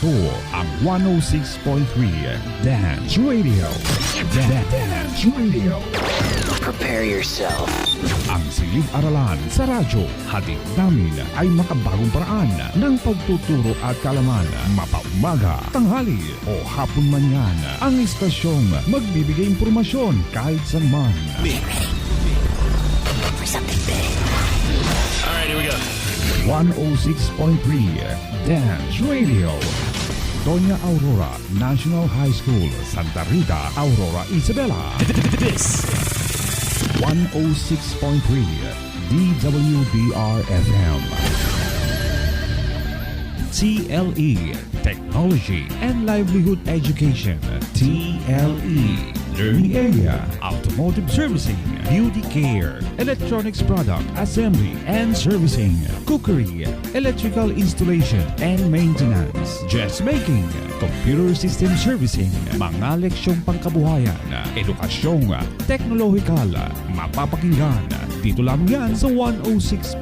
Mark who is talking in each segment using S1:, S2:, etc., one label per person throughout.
S1: Ito ang 106.3 Dance Radio. Dance Radio.
S2: Prepare yourself.
S1: Ang silid-aralan sa radyo, hatid namin ay makabagong paraan ng pagtuturo at kalaman. Mapaumaga, tanghali o hapon man yan, ang istasyong magbibigay impormasyon kahit saan man.
S2: For something big.
S3: Alright, here we go.
S1: 106.3 Dance Radio. Doña Aurora National High School, Santa Rita, Aurora, Isabela.
S3: This
S1: 106.3 DWDR-FM. TLE, Technology and Livelihood Education. TLE, Learning Area, Automotive Servicing, Beauty Care, Electronics Product Assembly and Servicing, Cookery, Electrical Installation and Maintenance, Dressmaking, Computer System Servicing, mga leksyong pangkabuhayan, edukasyong teknolohikal, mapapakinggan dito lang yan sa 106.3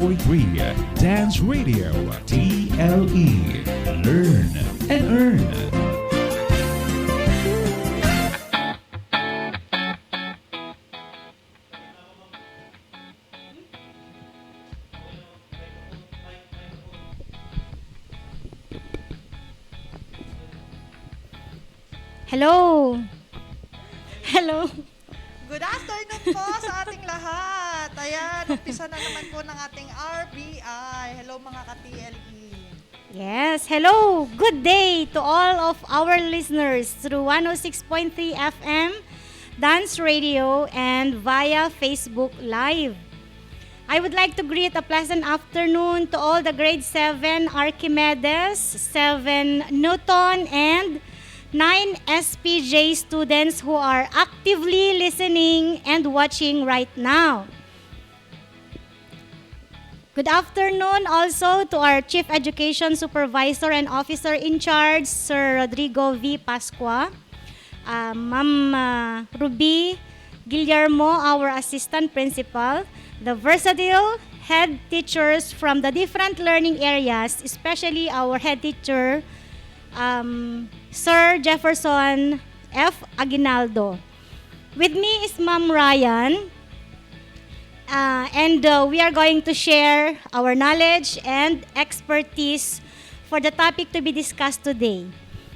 S1: Dance Radio. TLE, Learn and Earn.
S4: Hello! Hello!
S5: Good afternoon po sa ating lahat. Ayan, umpisa na naman po ng ating RBI. Hello mga ka-TLE.
S4: Yes, hello! Good day to all of our listeners through 106.3 FM, Dance Radio, and via Facebook Live. I would like to greet a pleasant afternoon to all the grade 7 Archimedes, 7 Newton, and 9 SPJ students who are actively listening and watching right now. Good afternoon also to our Chief Education Supervisor and Officer in Charge, Sir Rodrigo V. Pascua, Ma'am Ruby Guillermo, our Assistant Principal, the versatile head teachers from the different learning areas, especially our head teacher, Sir Jefferson F. Aguinaldo. With me is Ma'am Ryan, and we are going to share our knowledge and expertise for the topic to be discussed today.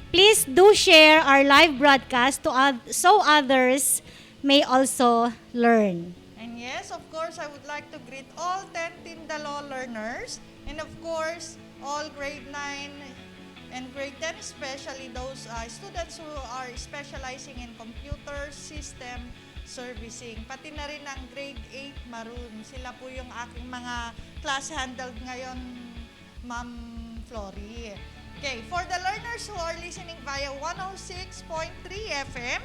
S4: Please do share our live broadcast so others may also learn.
S5: And yes, of course, I would like to greet all 10 Tindalo learners and of course, all grade 9 and grade 10, especially those students who are specializing in computer system servicing. Pati na rin ang grade 8 maroon. Sila po yung aking mga class handled ngayon, Ma'am Flory. Okay, for the learners who are listening via 106.3 FM,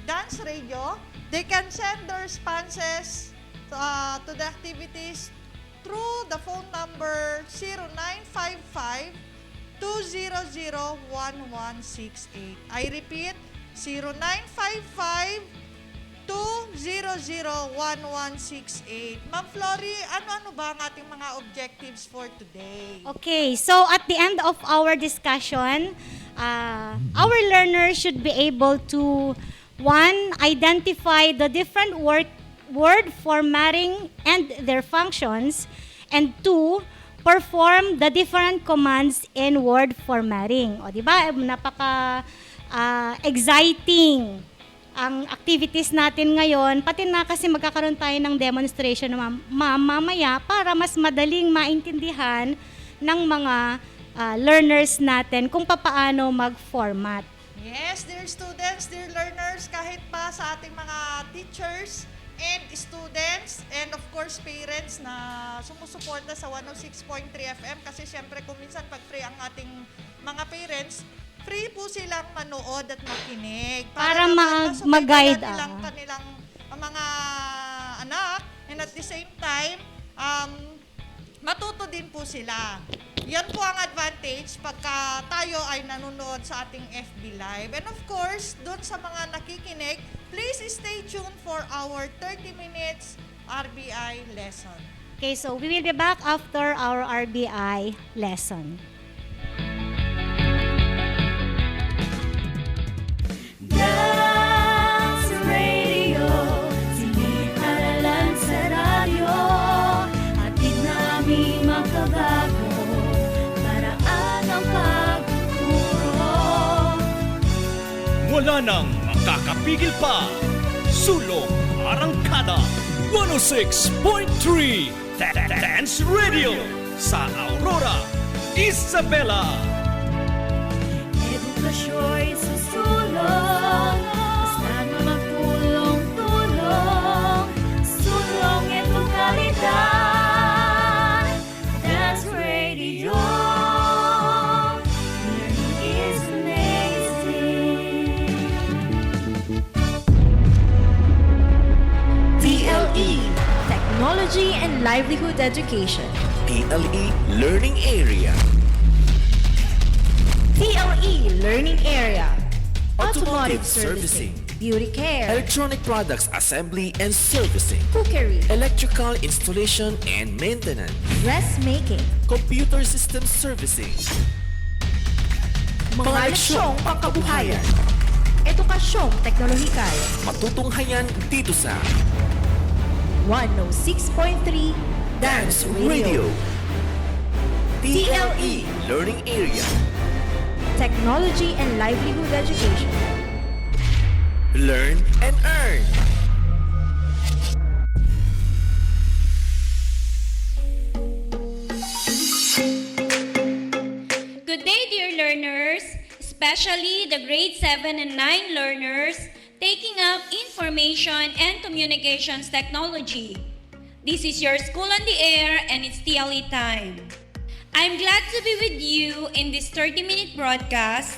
S5: Dance Radio, they can send their responses to the activities through the phone number 0955 200-1168. I repeat, 0955-200-1168. Ma'am Flory, ano-ano ba ang ating mga objectives for today?
S4: Okay, so at the end of our discussion, our learners should be able to, one, identify the different word formatting and their functions, and two, perform the different commands in word formatting. O, di ba? Exciting ang activities natin ngayon. Pati na kasi magkakaroon tayo ng demonstration na mamaya para mas madaling maintindihan ng mga learners natin kung paano mag-format.
S5: Yes, dear students, dear learners, kahit pa sa ating mga teachers and students and of course parents na sumusuporta sa 106.3 FM kasi syempre kung minsan pag free ang ating mga parents, free po silang manood at makinig
S4: Para mag-guide
S5: kanilang mga anak and at the same time matuto din po sila. Yan po ang advantage pagka tayo ay nanonood sa ating FB Live. And of course, doon sa mga nakikinig, please stay tuned for our 30 minutes RBI lesson.
S4: Okay, so we will be back after our RBI lesson.
S3: Taganang makakapigil pa. Sulong Arangkada 106.3 Dance Radio sa Aurora, Isabela.
S6: Edukasyo'y susulong, basta't magtulong-tulong, sulong edukalidad. Dance Radio, learning is amazing.
S7: TLE, Technology and Livelihood Education.
S2: TLE Learning Area.
S7: TLE Learning Area.
S2: Automotive Servicing.
S7: Beauty care.
S2: Electronic Products Assembly and Servicing.
S7: Cookery.
S2: Electrical Installation and Maintenance.
S7: Dressmaking.
S2: Computer System Servicing.
S7: Mga leksyong pangkabuhayan. Edukasyong teknolohikal.
S2: Matutunghayan dito sa
S7: 106.3 Dance Radio.
S2: TLE Learning Area.
S7: Technology and Livelihood Education.
S2: Learn and earn.
S8: Good day, dear learners, especially the grade 7 and 9 learners taking up information and communications technology. This is your school on the air and it's TLE time. I'm glad to be with you in this 30-minute broadcast.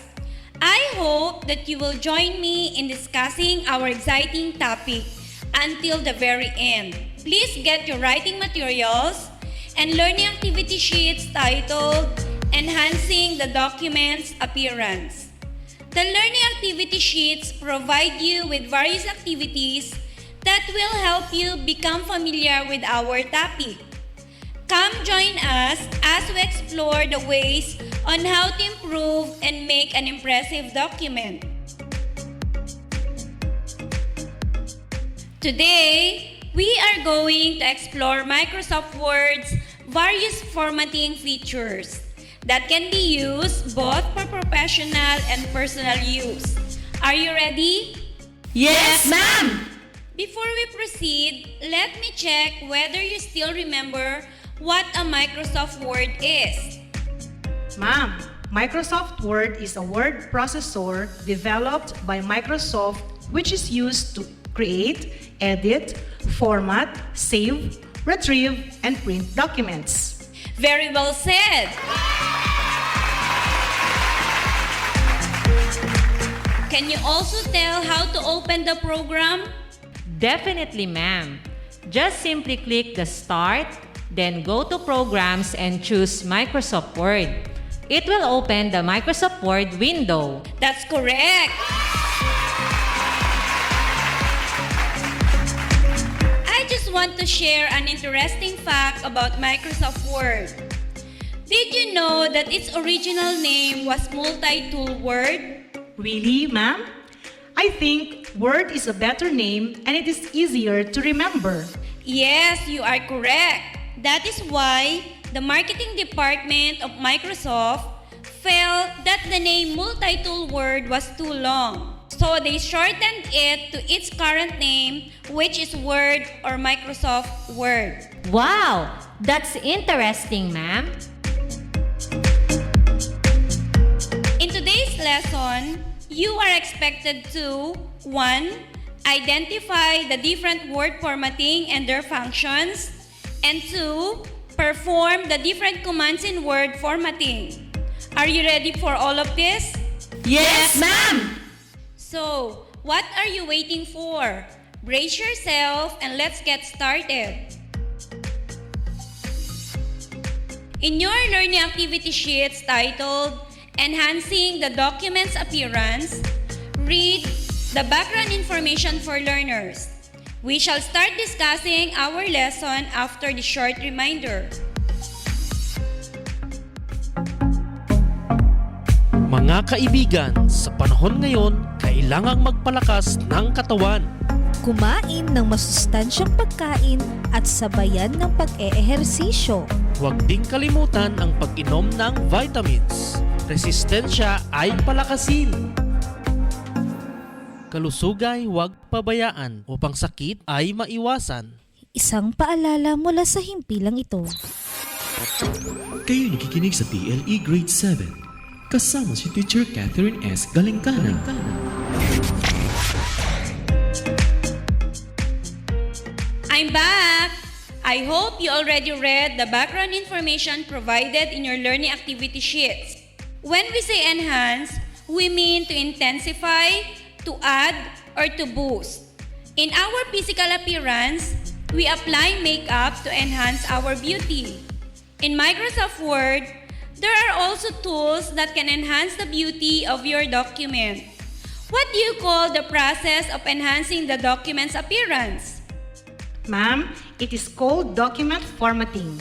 S8: I hope that you will join me in discussing our exciting topic until the very end. Please get your writing materials and learning activity sheets titled Enhancing the Document's Appearance. The learning activity sheets provide you with various activities that will help you become familiar with our topic. Come join us as we explore the ways on how to improve and make an impressive document. Today, we are going to explore Microsoft Word's various formatting features that can be used both for professional and personal use. Are you ready?
S7: Yes, ma'am!
S8: Before we proceed, let me check whether you still remember what a Microsoft Word is.
S9: Ma'am, Microsoft Word is a word processor developed by Microsoft which is used to create, edit, format, save, retrieve, and print documents.
S8: Very well said. Can you also tell how to open the program?
S10: Definitely, ma'am. Just simply click the Start, then go to Programs and choose Microsoft Word. It will open the Microsoft Word window.
S8: That's correct. I just want to share an interesting fact about Microsoft Word. Did you know that its original name was Multi-Tool Word?
S9: Really, ma'am? I think Word is a better name and it is easier to remember.
S8: Yes, you are correct. That is why the marketing department of Microsoft felt that the name Multi-Tool Word was too long. So they shortened it to its current name, which is Word or Microsoft Word.
S10: Wow! That's interesting, ma'am.
S8: In today's lesson, you are expected to 1. Identify the different word formatting and their functions, and 2. Perform the different commands in word formatting. Are you ready for all of this?
S7: Yes, ma'am!
S8: So, what are you waiting for? Brace yourself and let's get started. In your learning activity sheets titled Enhancing the Document's Appearance, read the background information for learners. We shall start discussing our lesson after the short reminder.
S11: Mga kaibigan, sa panahon ngayon, kailangang magpalakas ng katawan.
S7: Kumain ng masustansyang pagkain at sabayan ng pag-eehersisyo.
S11: Huwag ding kalimutan ang pag-inom ng vitamins. Resistensya ay palakasin. Kalusugay huwag pabayaan upang sakit ay maiwasan.
S7: Isang paalala mula sa himpilang ito.
S12: Kayo nakikinig sa TLE Grade 7. Kasama si Teacher Catherine S. Galengcana.
S8: I'm back! I hope you already read the background information provided in your learning activity sheets. When we say enhance, we mean to intensify, to add, or to boost. In our physical appearance, we apply makeup to enhance our beauty. In Microsoft Word, there are also tools that can enhance the beauty of your document. What do you call the process of enhancing the document's appearance?
S9: Ma'am, it is called document formatting.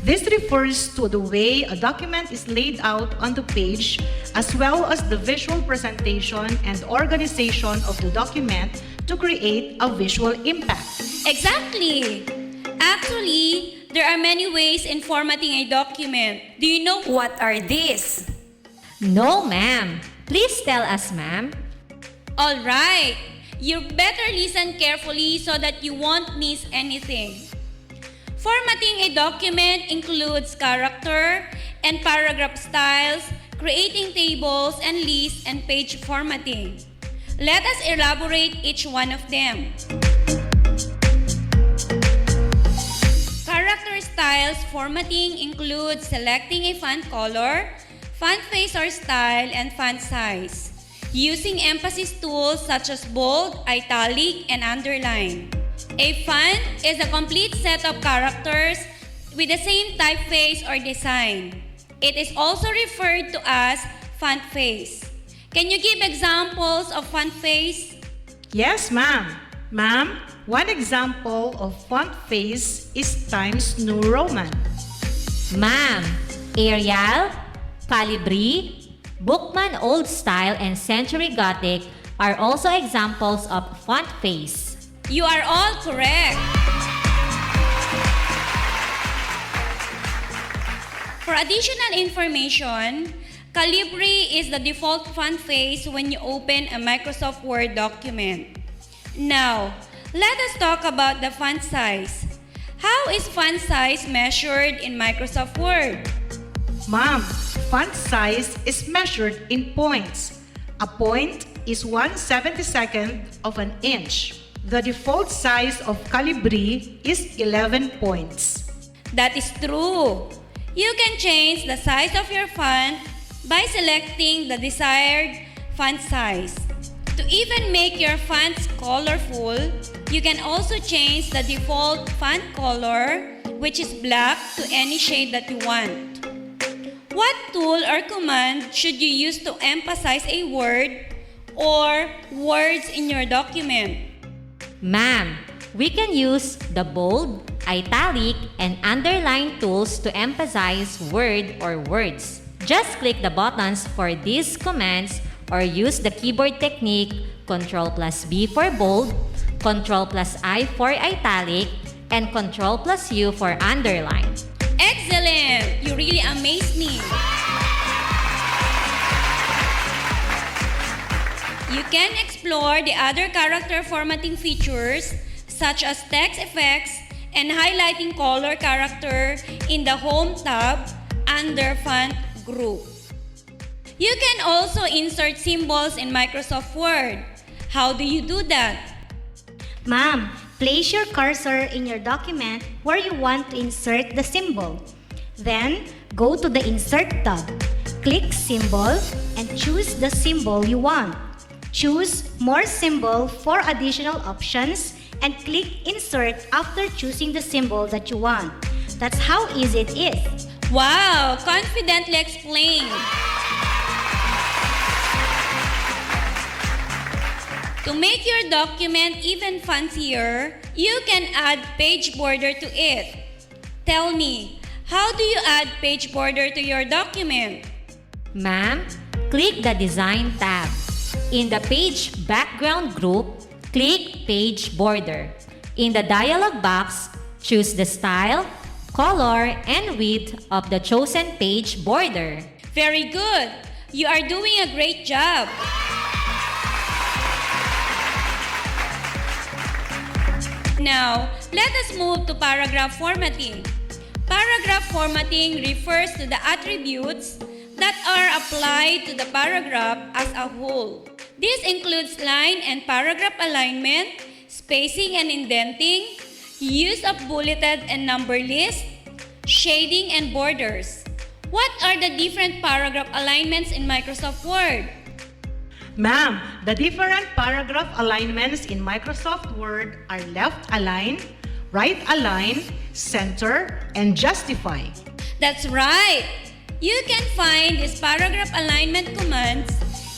S9: This refers to the way a document is laid out on the page, as well as the visual presentation and organization of the document to create a visual impact.
S8: Exactly! Actually, there are many ways in formatting a document. Do you know what are these?
S10: No, ma'am. Please tell us, ma'am.
S8: All right. You better listen carefully so that you won't miss anything. Formatting a document includes character and paragraph styles, creating tables and lists, and page formatting. Let us elaborate each one of them. Character styles formatting includes selecting a font color, font face or style, and font size, using emphasis tools such as bold, italic, and underline. A font is a complete set of characters with the same typeface or design. It is also referred to as font face. Can you give examples of font face?
S9: Yes, ma'am. Ma'am, one example of font face is Times New Roman.
S10: Ma'am, Arial, Calibri, Bookman Old Style, and Century Gothic are also examples of font face.
S8: You are all correct. For additional information, Calibri is the default font face when you open a Microsoft Word document. Now, let us talk about the font size. How is font size measured in Microsoft Word?
S9: Ma'am, font size is measured in points. A point is 1/72 of an inch. The default size of Calibri is 11 points.
S8: That is true. You can change the size of your font by selecting the desired font size. To even make your fonts colorful, you can also change the default font color, which is black, to any shade that you want. What tool or command should you use to emphasize a word or words in your document?
S10: Ma'am, we can use the bold, italic, and underline tools to emphasize word or words. Just click the buttons for these commands or use the keyboard technique Ctrl+B for bold, Ctrl+I for italic, and Ctrl+U for underline.
S8: Excellent! You really amaze me. You can explore the other character formatting features such as text effects and highlighting color character in the Home tab under Font Group. You can also insert symbols in Microsoft Word. How do you do that?
S4: Ma'am, place your cursor in your document where you want to insert the symbol. Then, go to the Insert tab. Click Symbol and choose the symbol you want. Choose More Symbol for additional options and click Insert after choosing the symbol that you want. That's how easy it is.
S8: Wow! Confidently explained. To make your document even fancier, you can add page border to it. Tell me, how do you add page border to your document?
S10: Ma'am, click the Design tab. In the Page Background group, click Page Border. In the dialog box, choose the style, color, and width of the chosen page border.
S8: Very good! You are doing a great job! Now, let us move to paragraph formatting. Paragraph formatting refers to the attributes that are applied to the paragraph as a whole. This includes line and paragraph alignment, spacing and indenting, use of bulleted and number lists, shading and borders. What are the different paragraph alignments in Microsoft Word?
S9: Ma'am, the different paragraph alignments in Microsoft Word are left align, right align, center, and justify.
S8: That's right! You can find these paragraph alignment commands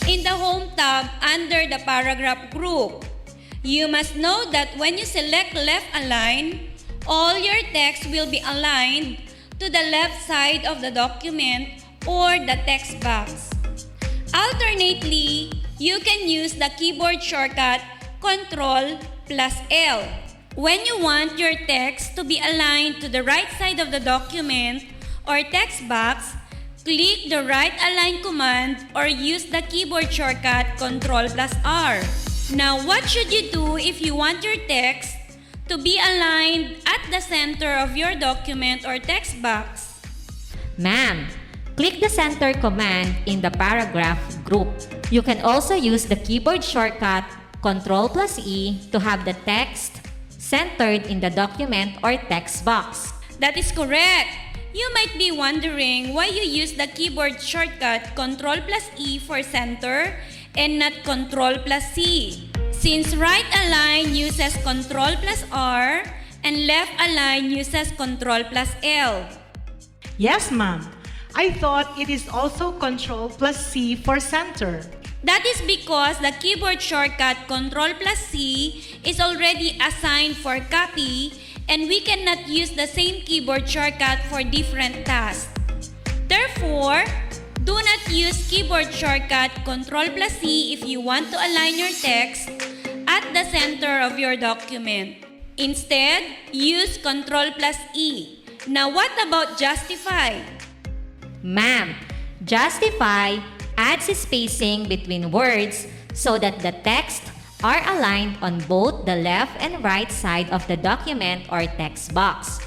S8: in the Home tab under the paragraph group. You must know that when you select left align, all your text will be aligned to the left side of the document or the text box. Alternately, you can use the keyboard shortcut Ctrl+L. When you want your text to be aligned to the right side of the document or text box, click the right align command or use the keyboard shortcut Ctrl+R. Now, what should you do if you want your text to be aligned at the center of your document or text box?
S10: Ma'am, click the center command in the paragraph group. You can also use the keyboard shortcut Ctrl+E to have the text centered in the document or text box.
S8: That is correct. You might be wondering why you use the keyboard shortcut Ctrl+E for center and not Ctrl+C. Since right align uses Ctrl+R and left align uses Ctrl+L.
S9: Yes, ma'am. I thought it is also Ctrl+C for center.
S8: That is because the keyboard shortcut Ctrl+C is already assigned for copy and we cannot use the same keyboard shortcut for different tasks. Therefore, do not use keyboard shortcut Ctrl+C if you want to align your text at the center of your document. Instead, use Ctrl+E. Now, what about justify?
S10: Ma'am, justify adds spacing between words so that the text are aligned on both the left and right side of the document or text box.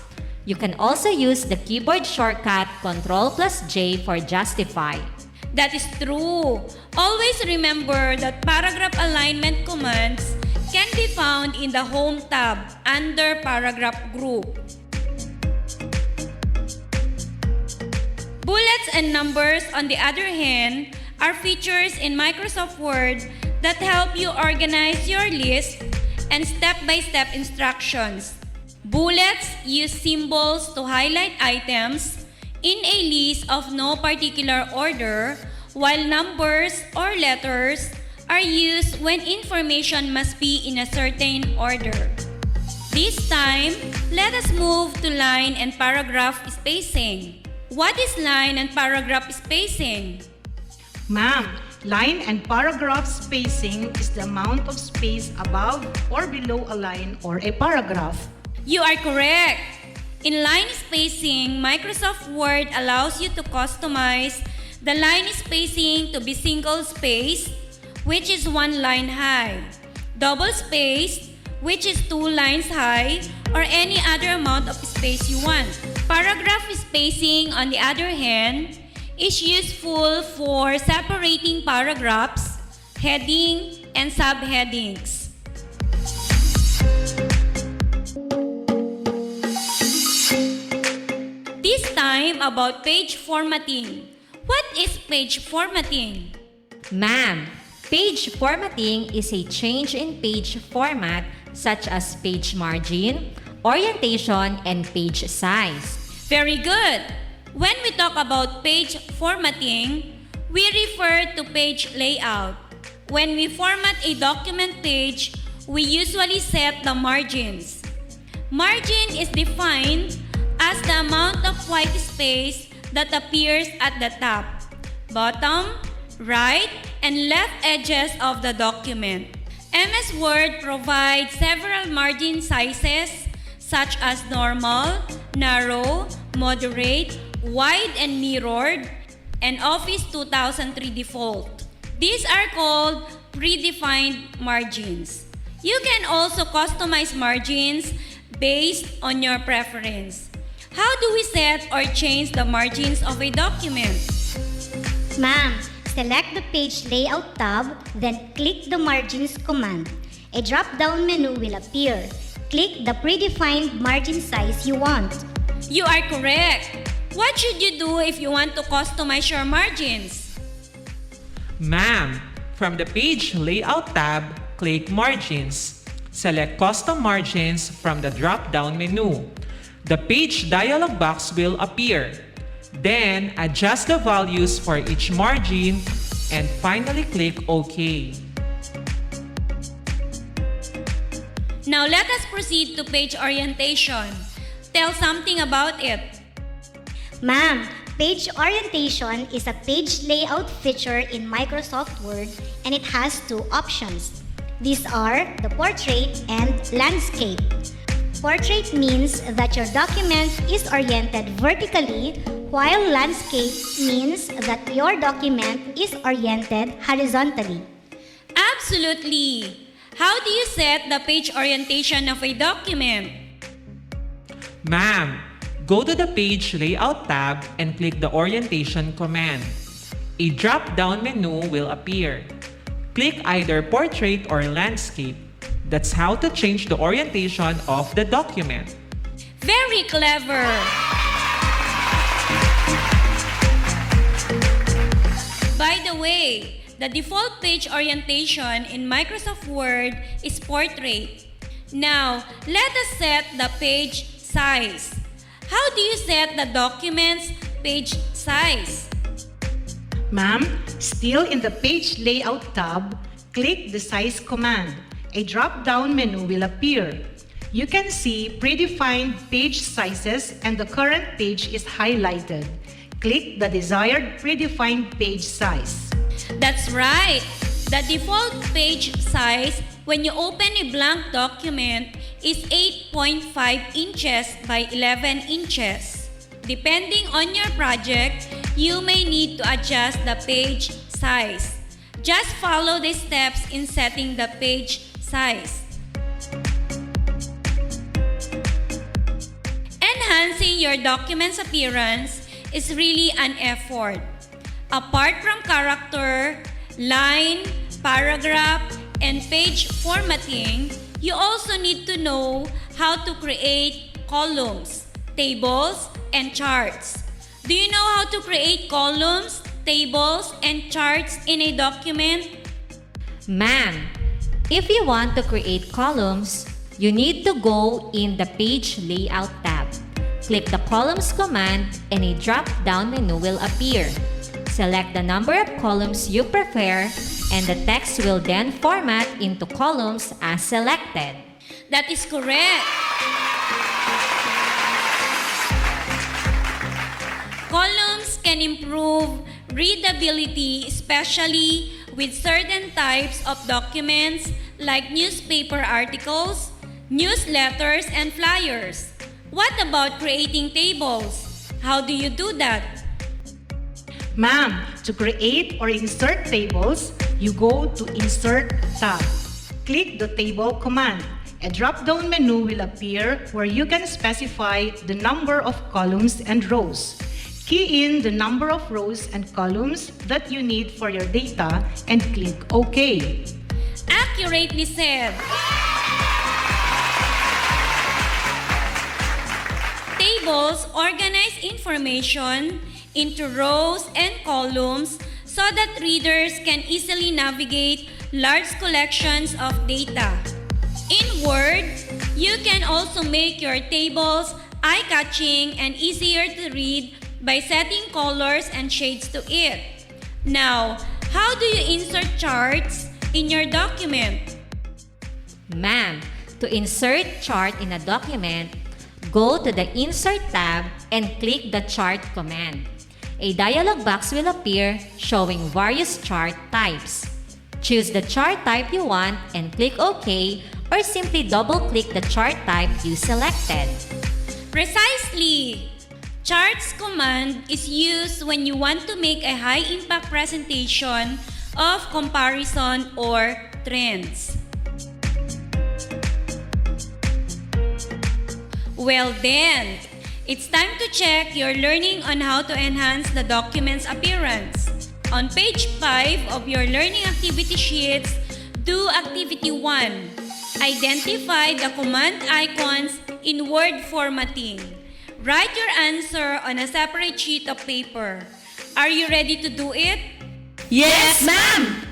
S10: You can also use the keyboard shortcut Ctrl+J for justify.
S8: That is true. Always remember that paragraph alignment commands can be found in the Home tab under paragraph group. Bullets and numbers, on the other hand, are features in Microsoft Word that help you organize your list and step-by-step instructions. Bullets use symbols to highlight items in a list of no particular order, while numbers or letters are used when information must be in a certain order. This time, let us move to line and paragraph spacing. What is line and paragraph spacing?
S9: Ma'am, line and paragraph spacing is the amount of space above or below a line or a paragraph.
S8: You are correct. In line spacing, Microsoft Word allows you to customize the line spacing to be single-spaced, which is 1 line high, double-spaced, which is 2 lines high, or any other amount of space you want. Paragraph spacing, on the other hand, is useful for separating paragraphs, heading, and subheadings. This time about page formatting. What is page formatting?
S10: Ma'am, page formatting is a change in page format such as page margin, orientation, and page size.
S8: Very good. When we talk about page formatting, we refer to page layout. When we format a document page, we usually set the margins. Margin is defined as the amount of white space that appears at the top, bottom, right, and left edges of the document. MS Word provides several margin sizes such as normal, narrow, moderate, wide and mirrored, and Office 2003 default. These are called predefined margins. You can also customize margins based on your preference. How do we set or change the margins of a document?
S4: Ma'am, select the Page Layout tab, then click the Margins command. A drop-down menu will appear. Click the predefined margin size you want.
S8: You are correct. What should you do if you want to customize your margins?
S13: Ma'am, from the Page Layout tab, click Margins. Select Custom Margins from the drop-down menu. The page dialog box will appear. Then, adjust the values for each margin and finally click OK.
S8: Now let us proceed to page orientation. Tell something about it.
S4: Ma'am, page orientation is a page layout feature in Microsoft Word and it has two options. These are the portrait and landscape. Portrait means that your document is oriented vertically, while landscape means that your document is oriented horizontally.
S8: Absolutely. How do you set the page orientation of a document?
S13: Ma'am, go to the Page Layout tab and click the Orientation command. A drop-down menu will appear. Click either Portrait or Landscape. That's how to change the orientation of the document.
S8: Very clever! By the way, the default page orientation in Microsoft Word is Portrait. Now, let us set the page size. How do you set the document's page size?
S9: Ma'am, still in the Page Layout tab, click the Size command. A drop-down menu will appear. You can see predefined page sizes and the current page is highlighted. Click the desired predefined page size.
S8: That's right! The default page size when you open a blank document is 8.5 inches by 11 inches. Depending on your project, you may need to adjust the page size. Just follow the steps in setting the page size. Enhancing your document's appearance is really an effort. Apart from character, line, paragraph, and page formatting, you also need to know how to create columns, tables, and charts. Do you know how to create columns, tables, and charts in a document?
S10: Ma'am, if you want to create columns, you need to go in the Page Layout tab. Click the Columns command and a drop-down menu will appear. Select the number of columns you prefer and the text will then format into columns as selected.
S8: That is correct. Columns can improve readability, especially with certain types of documents like newspaper articles, newsletters, and flyers. What about creating tables? How do you do that?
S9: Ma'am, to create or insert tables, you go to Insert tab. Click the Table command. A drop-down menu will appear where you can specify the number of columns and rows. Key in the number of rows and columns that you need for your data and click OK.
S8: Accurately said. Tables organize information into rows and columns so that readers can easily navigate large collections of data. In Word, you can also make your tables eye-catching and easier to read by setting colors and shades to it. Now, how do you insert charts in your document?
S10: Ma'am, to insert chart in a document, go to the Insert tab and click the Chart command. A dialog box will appear showing various chart types. Choose the chart type you want and click OK or simply double-click the chart type you selected.
S8: Precisely! Charts command is used when you want to make a high-impact presentation of comparison or trends. Well then, it's time to check your learning on how to enhance the document's appearance. On page 5 of your learning activity sheets, do Activity 1. Identify the command icons in word formatting. Write your answer on a separate sheet of paper. Are you ready to do it?
S6: Yes, ma'am!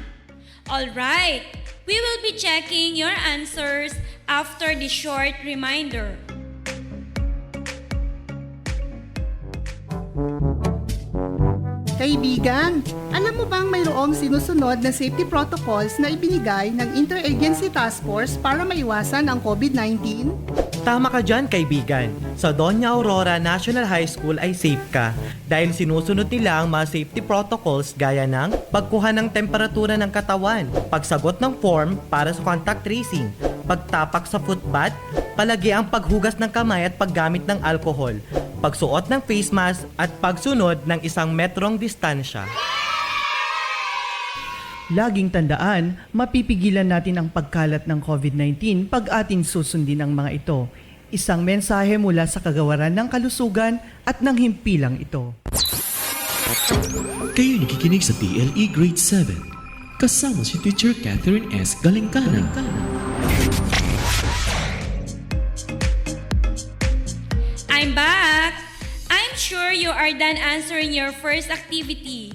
S8: Alright, we will be checking your answers after the short reminder.
S14: Kaibigan, alam mo bang mayroong sinusunod na safety protocols na ibinigay ng Interagency Task Force para maiwasan ang COVID-19?
S15: Tama ka dyan, kaibigan. Sa Doña Aurora National High School ay safe ka dahil sinusunod nila ang mga safety protocols gaya ng pagkuha ng temperatura ng katawan, pagsagot ng form para sa contact tracing, pagtapak sa footbath, palagi ang paghugas ng kamay at paggamit ng alcohol, pagsuot ng face mask at pagsunod ng 1 metrong distansya.
S14: Laging tandaan, mapipigilan natin ang pagkalat ng COVID-19 pag ating susundin ang mga ito. Isang mensahe mula sa kagawaran ng kalusugan at ng himpilang ito.
S12: Kayo nakikinig sa TLE Grade 7. Kasama si Teacher Catherine S. Galingkana.
S8: I'm back! I'm sure you are done answering your first activity.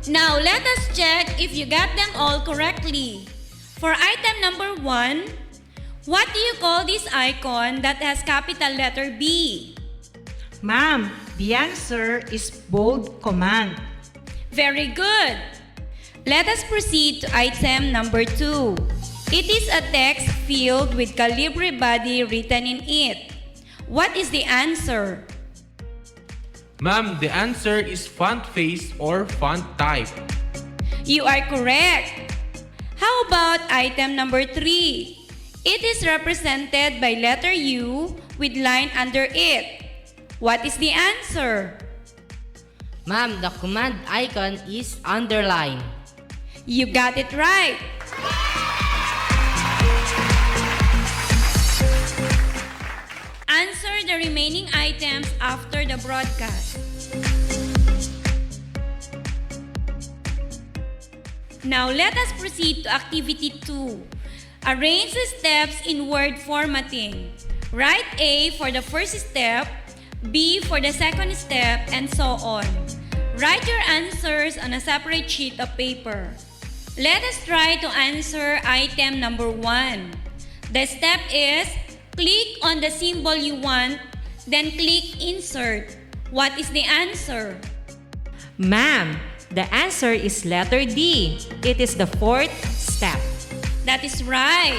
S8: Now, let us check if you got them all correctly. For item number 1, what do you call this icon that has capital letter B?
S9: Ma'am, the answer is bold command.
S8: Very good! Let us proceed to item number 2. It is a text field with Calibri body written in it. What is the answer?
S13: Ma'am, the answer is font face or font type.
S8: You are correct. How about item number 3? It is represented by letter U with line under it. What is the answer?
S16: Ma'am, the command icon is underline.
S8: You got it right. Answer the remaining items after the broadcast. Now let us proceed to activity 2. Arrange the steps in word formatting. Write A for the first step, B for the second step, and so on. Write your answers on a separate sheet of paper. Let us try to answer item number 1. The step is click on the symbol you want, then click Insert. What is the answer?
S10: Ma'am, the answer is letter D. It is the 4th step.
S8: That is right.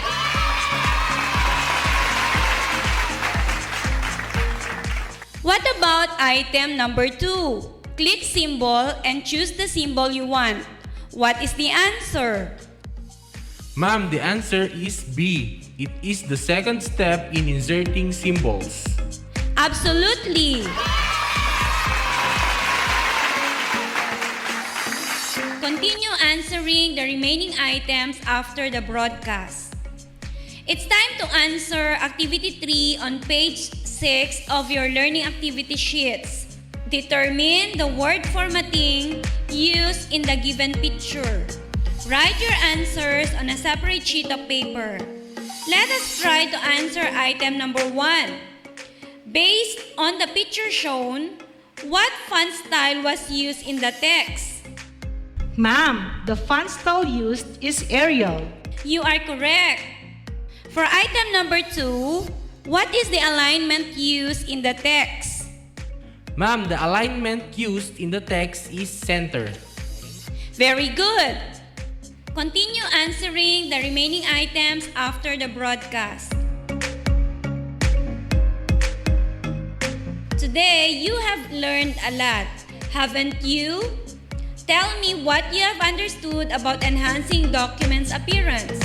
S8: What about item number 2? Click symbol and choose the symbol you want. What is the answer?
S13: Ma'am, the answer is B. It is the 2nd step in inserting symbols.
S8: Absolutely. Continue answering the remaining items after the broadcast. It's time to answer activity 3 on page 6 of your learning activity sheets. Determine the word formatting used in the given picture. Write your answers on a separate sheet of paper. Let us try to answer item number 1. Based on the picture shown, what font style was used in the text?
S9: Ma'am, the font style used is Arial.
S8: You are correct. For item number 2, what is the alignment used in the text?
S13: Ma'am, the alignment used in the text is center.
S8: Very good. Continue answering the remaining items after the broadcast. Today, you have learned a lot, haven't you? Tell me what you have understood about enhancing documents' appearance.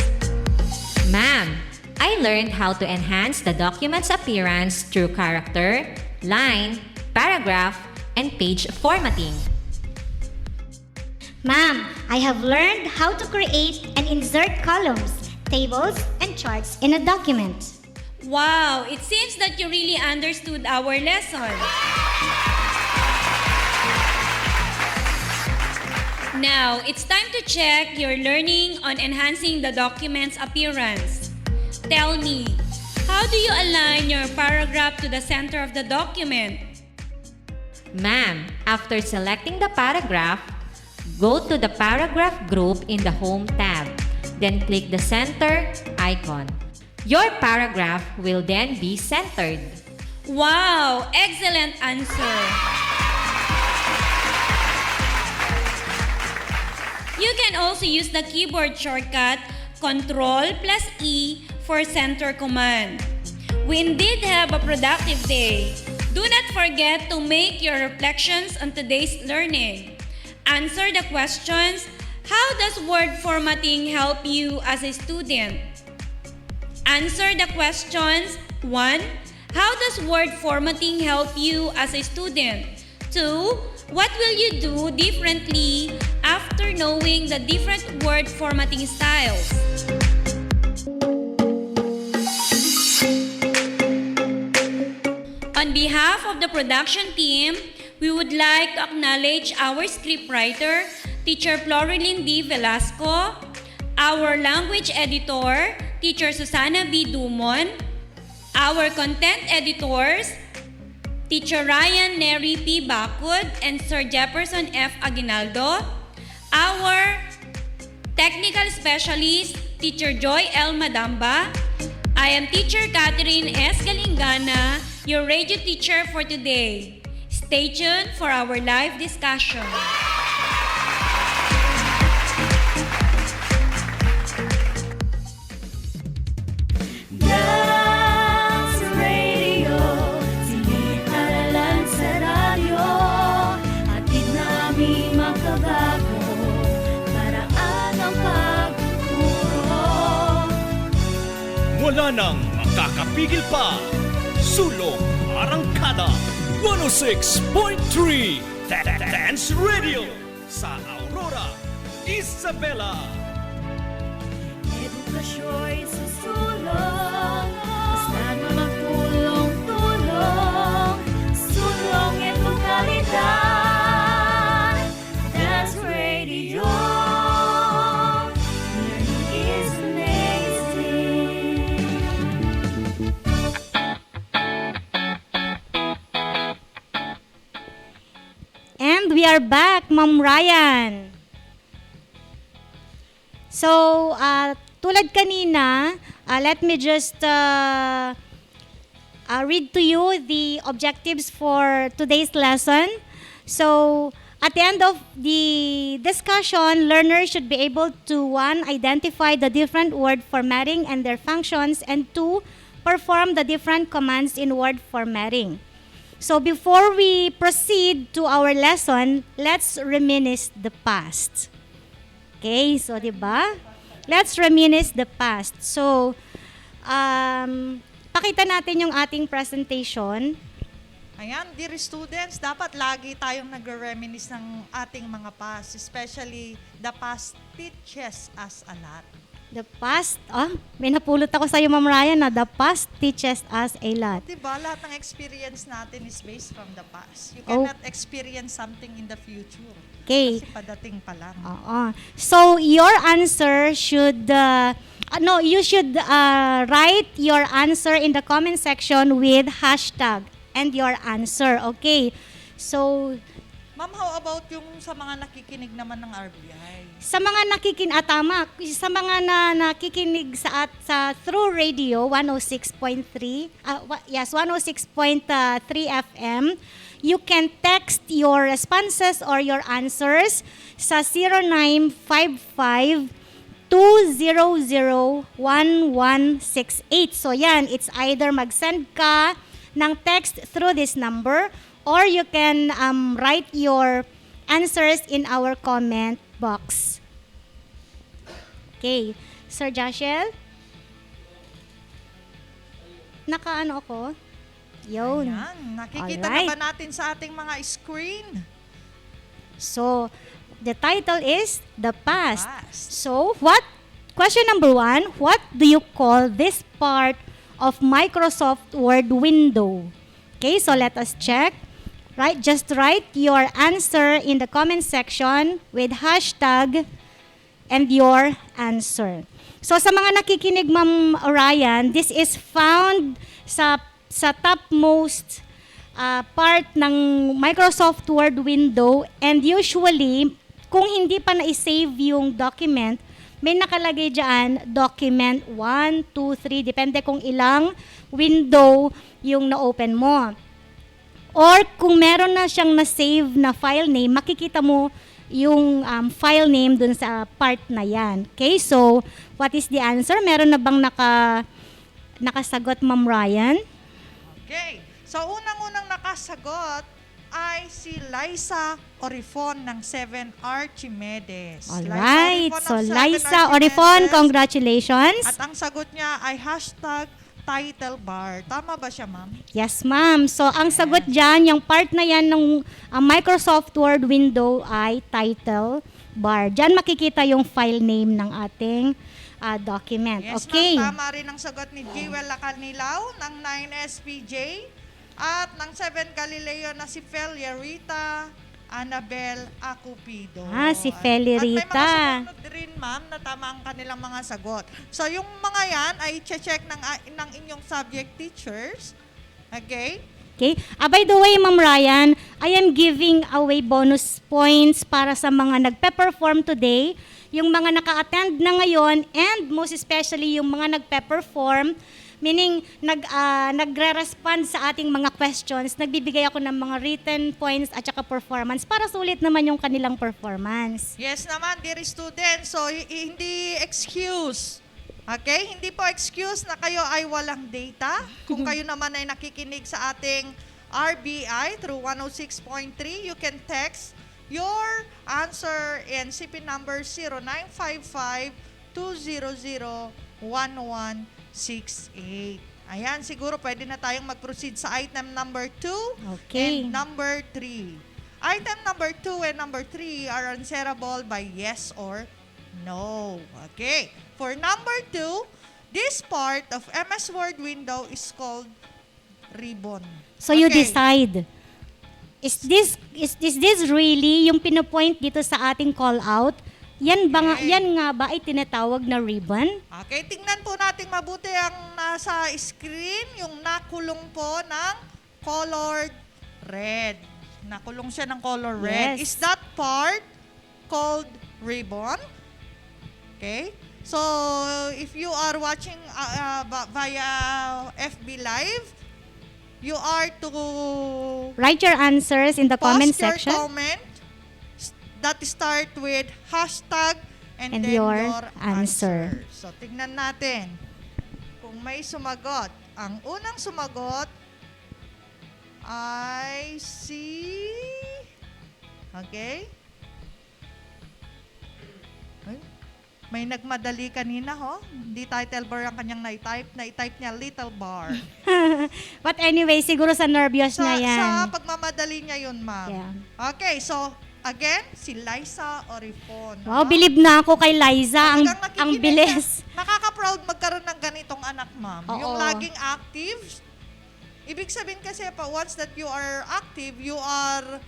S10: Ma'am, I learned how to enhance the document's appearance through character, line, paragraph, and page formatting.
S4: Ma'am, I have learned how to create and insert columns, tables, and charts in a document.
S8: Wow, it seems that you really understood our lesson. Now, it's time to check your learning on enhancing the document's appearance. Tell me, how do you align your paragraph to the center of the document?
S10: Ma'am, after selecting the paragraph, go to the paragraph group in the Home tab. Then click the center icon. Your paragraph will then be centered.
S8: Wow! Excellent answer! You can also use the keyboard shortcut Ctrl+E for center command. We indeed have a productive day. Do not forget to make your reflections on today's learning. Answer the questions. How does word formatting help you as a student? Answer the questions. 1. How does word formatting help you as a student? 2. What will you do differently after knowing the different word formatting styles? On behalf of the production team, we would like to acknowledge our scriptwriter, Teacher Florilyn B. Velasco, our language editor, Teacher Susana B. Dumon, our content editors, Teacher Ryan Neri P. Bacud and Sir Jefferson F. Aguinaldo, our technical specialist, Teacher Joy L. Madamba. I am Teacher Catherine S. Galingana, your radio teacher for today. Stay tuned for our live discussion.
S6: Dance Radio, silid-aralan sa radyo, hatid namin makabago, paraan ang pagtuturo.
S3: Wala nang makakapigil pa. Sulong Arangkada 106.3 Dance Radio sa Aurora, Isabela.
S6: Edukasyo'y susulong, basta na magtulong-tulong, sulong edukalidad. Dance Radio, learning is amazing.
S4: And we are back, Ma'am Ryan. So, tulad kanina, let me just read to you the objectives for today's lesson. So, at the end of the discussion, learners should be able to 1. Identify the different word formatting and their functions, and 2. Perform the different commands in word formatting. So before we proceed to our lesson, let's reminisce the past. Okay, so diba? Let's reminisce the past. So, pakita natin yung ating presentation.
S5: Ayan, dear students, dapat lagi tayong nagre-reminisce ng ating mga past, especially the past teaches us a lot.
S4: The past, may napulot ako sa iyo, Ma'am Ryan, na the past teaches us a lot.
S5: Diba, lahat ng experience natin is based from the past. You cannot experience something in the future.
S4: Okay.
S5: Kasi padating pa lang.
S4: So, your answer should, you should write your answer in the comment section with hashtag and your answer. Okay. So,
S5: Ma'am, how about yung sa mga nakikinig naman ng RBI?
S4: Sa mga sa mga nakikinig sa through radio 106.3, 106.3 FM, you can text your responses or your answers sa 0955 2001168. So yan, it's either mag-send ka ng text through this number or you can write your answers in our comment box. Okay. Sir Joshel? Nakaano ako? Yun.
S5: Ayan, nakikita na ba natin sa ating mga screen?
S4: So, the title is The Past. So, question number 1, what do you call this part of Microsoft Word window? Okay, so let us check. Right, just write your answer in the comment section with hashtag and your answer. So sa mga nakikinig, Ma'am Ryan, this is found sa topmost part ng Microsoft Word window, and usually, kung hindi pa na-save yung document, may nakalagay dyan, document 1, 2, 3, depende kung ilang window yung na-open mo. Or kung meron na siyang na-save na file name, makikita mo yung file name dun sa part na yan. Okay, so what is the answer? Meron na bang nakasagot, Ma'am Ryan?
S5: Okay. So, unang-unang nakasagot ay si Liza Orifon ng 7 Archimedes.
S4: Alright. So,
S5: ng 7
S4: Liza Orifon,
S5: Archimedes.
S4: congratulations.
S5: At ang sagot niya ay hashtag title bar. Tama ba siya, ma'am?
S4: Yes, ma'am. So, ang sagot dyan, yung part na yan ng Microsoft Word window ay title bar. Dyan makikita yung file name ng ating document.
S5: Yes,
S4: okay.
S5: ma'am. Tama rin ang sagot ni Jewel Lacanilaw ng 9SPJ at ng 7 Galileo na si Felia Rita Annabel Acupido.
S4: Si Felia Rita.
S5: At may mga sumunod rin, ma'am, na tama ang kanilang mga sagot. So, yung mga yan ay check ng inyong subject teachers. Okay?
S4: Okay. By the way, Ma'am Ryan, I am giving away bonus points para sa mga nagpe-perform today, yung mga naka-attend na ngayon, and most especially yung mga nagpe-perform, meaning nagre-respond sa ating mga questions, nagbibigay ako ng mga written points at saka performance para sulit naman yung kanilang performance.
S5: Yes naman, dear students. So, hindi excuse. Okay? Hindi po excuse na kayo ay walang data. Kung kayo naman ay nakikinig sa ating RBI through 106.3, you can text your answer in CP number 0955-200-1168. Ayan, siguro pwede na tayong mag-proceed sa item number 2
S4: Okay.
S5: and number 3. Item number 2 and number 3 are answerable by yes or no. Okay. For number 2, this part of MS Word window is called ribbon.
S4: So you decide. Is this really yung pinopoint dito sa ating call out? Yan nga ba ay tinatawag na ribbon?
S5: Okay, tingnan po natin mabuti ang nasa screen, yung nakulong po ng colored red. Nakulong siya ng color red.
S4: Yes.
S5: Is that part called ribbon? Okay. So, if you are watching via FB Live, you are to
S4: write your answers in the comment section.
S5: Post your comment that start with hashtag and then
S4: your
S5: answer. So, tignan natin kung may sumagot. Ang unang sumagot ay si... Okay? May nagmadali kanina, ho? Hindi title bar ang kanyang na-type. Na-type niya little bar.
S4: But anyway, siguro sa nervyos na yan.
S5: Sa pagmamadali niya yun, ma'am.
S4: Yeah.
S5: Okay, so, again, si Liza Orifon.
S4: Wow, believe na ako kay Liza. Ang bilis.
S5: Nakaka-proud magkaroon ng ganitong anak, ma'am.
S4: Oo.
S5: Yung laging active. Ibig sabihin kasi, once that you are active, you are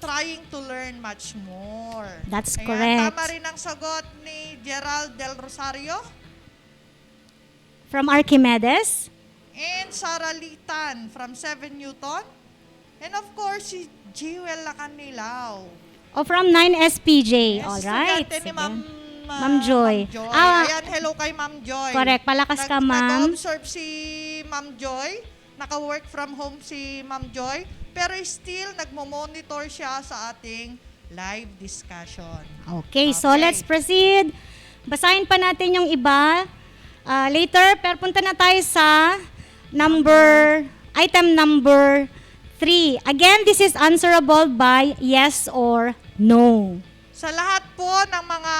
S5: trying to learn much more.
S4: That's
S5: Ayan,
S4: correct.
S5: tama rin ang sagot ni Gerald Del Rosario.
S4: From Archimedes.
S5: And Sarah Litan from 7 Newton. And of course, si Jewel Lacanilaw.
S4: From 9SPJ.
S5: Yes,
S4: Alright.
S5: estudyante ni
S4: Sige.
S5: Ma'am
S4: Joy.
S5: Ayan, hello kay Ma'am Joy.
S4: Correct. Palakas ka, ma'am.
S5: Nag-observe si Ma'am Joy. Naka-work from home si Ma'am Joy. Pero still, nagmo-monitor siya sa ating live discussion.
S4: Okay, so let's proceed. Basahin pa natin yung iba. Later, pero punta na tayo sa item number 3. Again, this is answerable by yes or no.
S5: Sa lahat po ng mga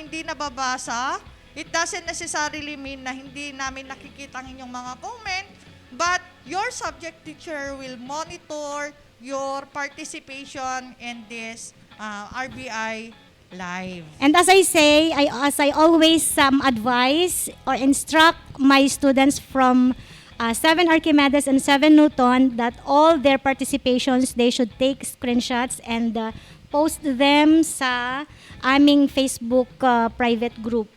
S5: hindi nababasa, it doesn't necessarily mean na hindi namin nakikita ang inyong mga comment, but your subject teacher will monitor your participation in this RBI live.
S4: And as I say, as I always advise or instruct my students from 7 Archimedes and 7 Newton that all their participations, they should take screenshots and post them sa aming Facebook private group.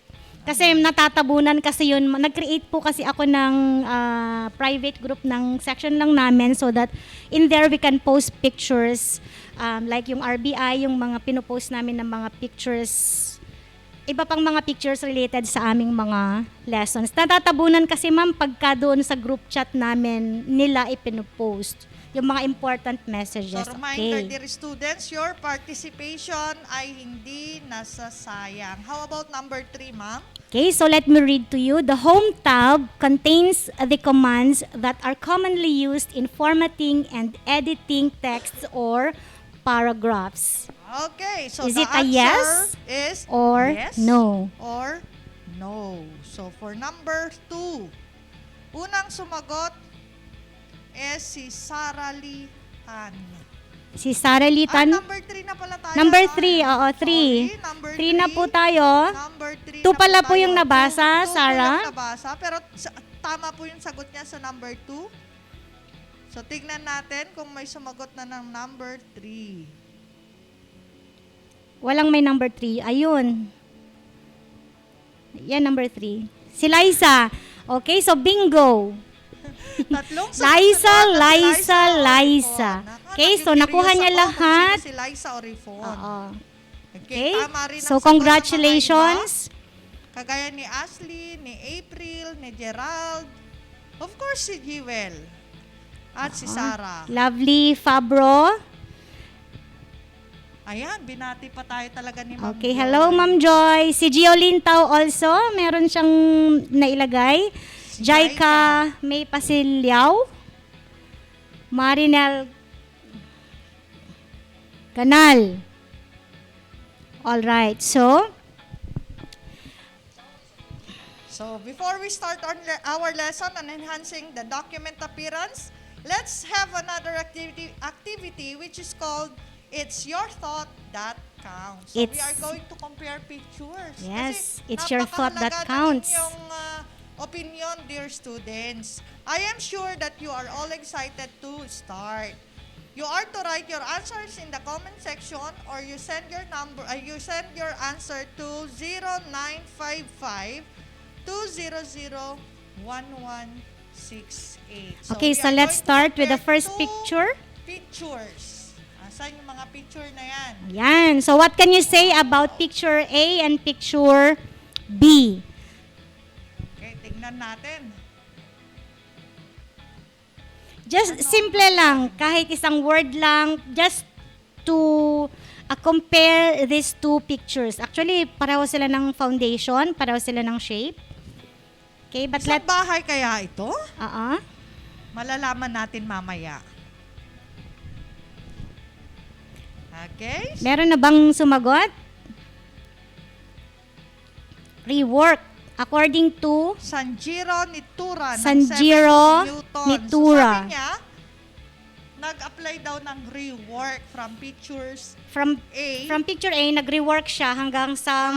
S4: Kasi natatabunan kasi yun. Nag-create po kasi ako ng private group ng section lang namin so that in there we can post pictures like yung RBI, yung mga pinopost namin ng mga pictures, iba pang mga pictures related sa aming mga lessons. Natatabunan kasi ma'am pagka doon sa group chat namin nila ipinopost yung mga important messages.
S5: So reminder, dear students, your participation ay hindi nasasayang. How about number 3, ma'am?
S4: Okay, so let me read to you. The Home tab contains the commands that are commonly used in formatting and editing texts or paragraphs.
S5: Okay, so
S4: Is
S5: the
S4: it a
S5: answer
S4: yes
S5: is
S4: or
S5: yes
S4: no?
S5: Or no. So for number 2, unang sumagot is si Sarah Lee Tan.
S4: Si Sarah Litan.
S5: Number 3 na pala tayo.
S4: Number 3, oo, 3. 3 na po tayo.
S5: Number 3
S4: 2 pala po yung nabasa, Sarah.
S5: 2 nabasa, pero tama po yung sagot niya sa number 2. So tignan natin kung may sumagot na ng number 3.
S4: Walang may number 3. Ayun. Yan, number 3. Si Liza. Okay, so bingo.
S5: Tatlong
S4: Liza. Okay, so nakuha niya lahat.
S5: Si Liza Orifon.
S4: Oo.
S5: Okay, tama rin ang
S4: So
S5: sagot sa mga
S4: congratulations.
S5: iba. Kagaya ni Ashley, ni April, ni Gerald. Of course, si Jewel. At si Sarah.
S4: Lovely Fabro.
S5: Ayan, binati pa tayo talaga ni Ma'am
S4: Okay,
S5: Joy.
S4: hello Ma'am Joy. Si Giolin Tao also, meron siyang nailagay. Jaika May Pasilyaw. Marinel Canal. All right. So
S5: before we start our lesson on enhancing the document appearance, let's have another activity which is called It's Your Thought That Counts. So we are going to compare pictures.
S4: Yes,
S5: Kasi
S4: it's your thought that
S5: napakahalaga
S4: counts.
S5: ng inyong opinion, dear students. I am sure that you are all excited to start. You are to write your answers in the comment section or you send your answer to 0955 200-1168.
S4: okay, so let's start with the first picture.
S5: Pictures. Asan yung mga picture na yan?
S4: Yan. So what can you say about picture A and picture B?
S5: Okay, tingnan natin.
S4: Just simple lang, kahit isang word lang, just to compare these two pictures. Actually, pareho sila ng foundation, pareho sila ng shape. Okay, but
S5: Isang bahay kaya ito?
S4: Malalaman
S5: natin mamaya. Okay?
S4: Meron na bang sumagot? Rework. According to
S5: Sanjiro Nitura
S4: Sanjiro
S5: ng 7 Newton.
S4: Nitura.
S5: So sabi niya, nag-apply daw ng rework from pictures
S4: From picture A, nag-rework siya hanggang sa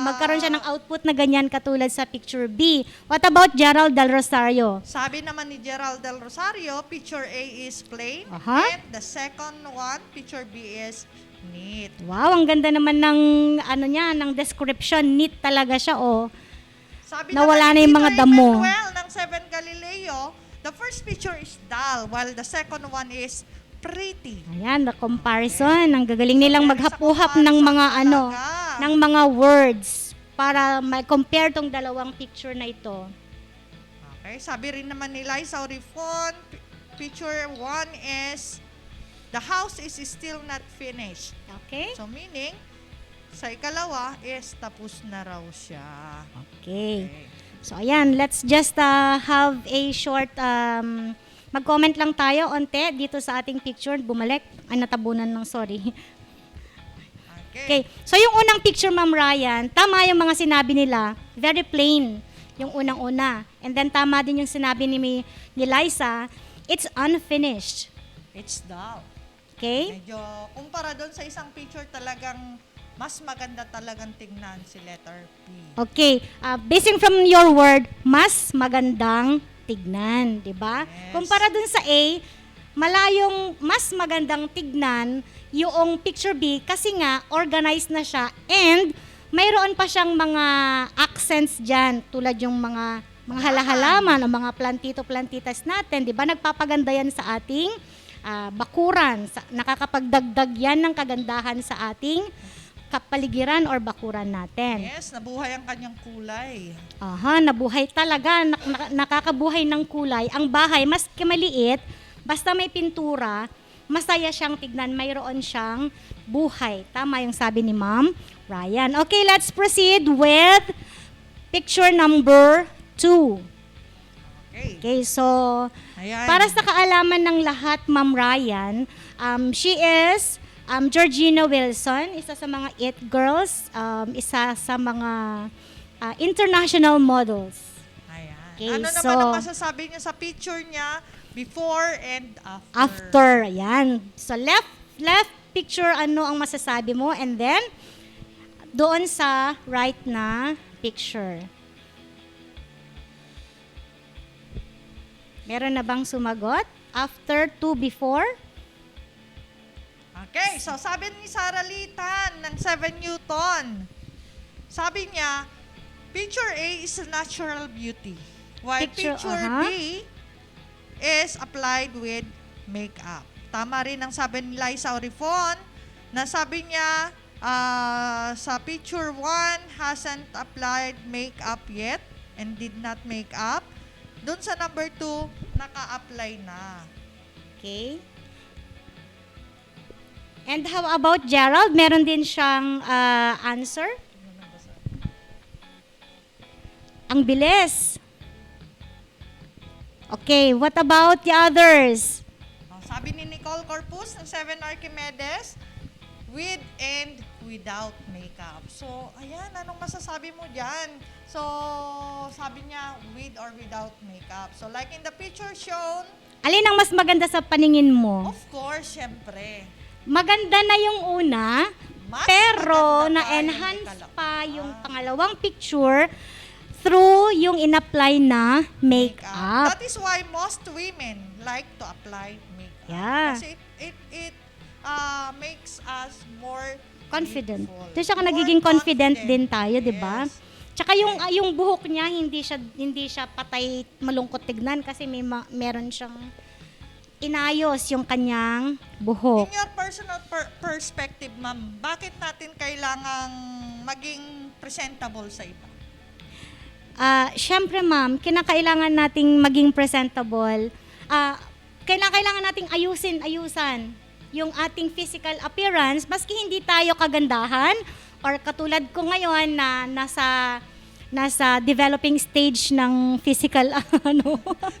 S4: magkaroon siya ng output na ganyan katulad sa picture B. What about Gerald Del Rosario?
S5: Sabi naman ni Gerald Del Rosario, picture A is plain and the second one, picture B is neat.
S4: Wow, ang ganda naman ng ng description. Neat talaga siya, oh.
S5: Sabi
S4: nawala na
S5: naman
S4: yung mga
S5: Peter
S4: damo.
S5: Emmanuel ng 7 Galileo, the first picture is dull while the second one is pretty.
S4: Ayan, the comparison. Ang gagaling nilang maghapuhap ng mga ng mga words para ma-compare tong dalawang picture na ito.
S5: Okay, sabi rin naman ni Liza Orifon, picture 1 is the house is still not finished.
S4: Okay.
S5: So meaning, sa ikalawa is tapos na raw siya.
S4: Okay. So ayan, let's just have a short mag-comment lang tayo onte dito sa ating picture. Bumalik. Ay, natabunan ng sorry. Okay. So yung unang picture, Ma'am Ryan, tama yung mga sinabi nila. Very plain yung unang-una. And then tama din yung sinabi ni Liza, it's unfinished.
S5: It's dull.
S4: Okay?
S5: Medyo, kumpara doon sa isang picture talagang mas maganda talagang tingnan si letter P.
S4: Okay, basing from your word, mas magandang tignan, di ba?
S5: Yes.
S4: Kumpara dun sa A, malayong mas magandang tignan yung picture B kasi nga organized na siya and mayroon pa siyang mga accents dyan tulad yung mga halahalaman o mga plantito-plantitas natin, di ba? Nagpapaganda yan sa ating bakuran, nakakapagdagdag yan ng kagandahan sa ating kapaligiran or bakuran natin.
S5: Yes, nabuhay ang kanyang kulay.
S4: Aha, nabuhay talaga, nakakabuhay ng kulay. Ang bahay, mas maliit, basta may pintura, masaya siyang tignan, mayroon siyang buhay. Tama yung sabi ni Ma'am Ryan. Okay, let's proceed with picture number 2. Okay, so
S5: Ayan.
S4: para sa kaalaman ng lahat, Ma'am Ryan, she is Georgina Wilson, isa sa mga It Girls, isa sa mga international models.
S5: Ayan.
S4: Okay,
S5: Ano
S4: so,
S5: naman ang masasabi niya sa picture niya before and after?
S4: After, ayan. So left picture, ano ang masasabi mo? And then, doon sa right na picture. Meron na bang sumagot? After, to, before?
S5: Okay, so sabi ni Sarah Litan ng 7 Newton, sabi niya, picture A is a natural beauty, while picture B is applied with makeup. Tama rin ang sabi ni Liza Orifon, na sabi niya, sa picture 1 hasn't applied makeup yet and did not make up. Doon sa number 2, naka-apply na.
S4: Okay. And how about Gerald? Meron din siyang answer? Ang bilis. Okay, what about the others?
S5: Sabi ni Nicole Corpus ng 7 Archimedes, with and without makeup. So, ayan, anong masasabi mo dyan? So, sabi niya, with or without makeup. So, like in the picture shown,
S4: Alin ang mas maganda sa paningin mo?
S5: of course, syempre,
S4: Maganda na yung una,
S5: mas
S4: pero
S5: maganda pa
S4: na-enhance
S5: yung
S4: pa yung pangalawang picture through yung in-apply na makeup.
S5: That is why most women like to apply makeup.
S4: Yeah.
S5: Kasi it makes us more
S4: Confident.
S5: beautiful.
S4: Doon siya ka
S5: More
S4: nagiging confident din tayo, di ba?
S5: Yes.
S4: Tsaka yung buhok niya hindi siya patay malungkot tignan kasi meron siyang inayos yung kanyang buhok.
S5: In your personal perspective, ma'am, bakit natin kailangang maging presentable sa iba?
S4: Syempre ma'am, kinakailangan nating maging presentable. Kailangan nating ayusan yung ating physical appearance maski hindi tayo kagandahan or katulad ko ngayon na nasa developing stage ng physical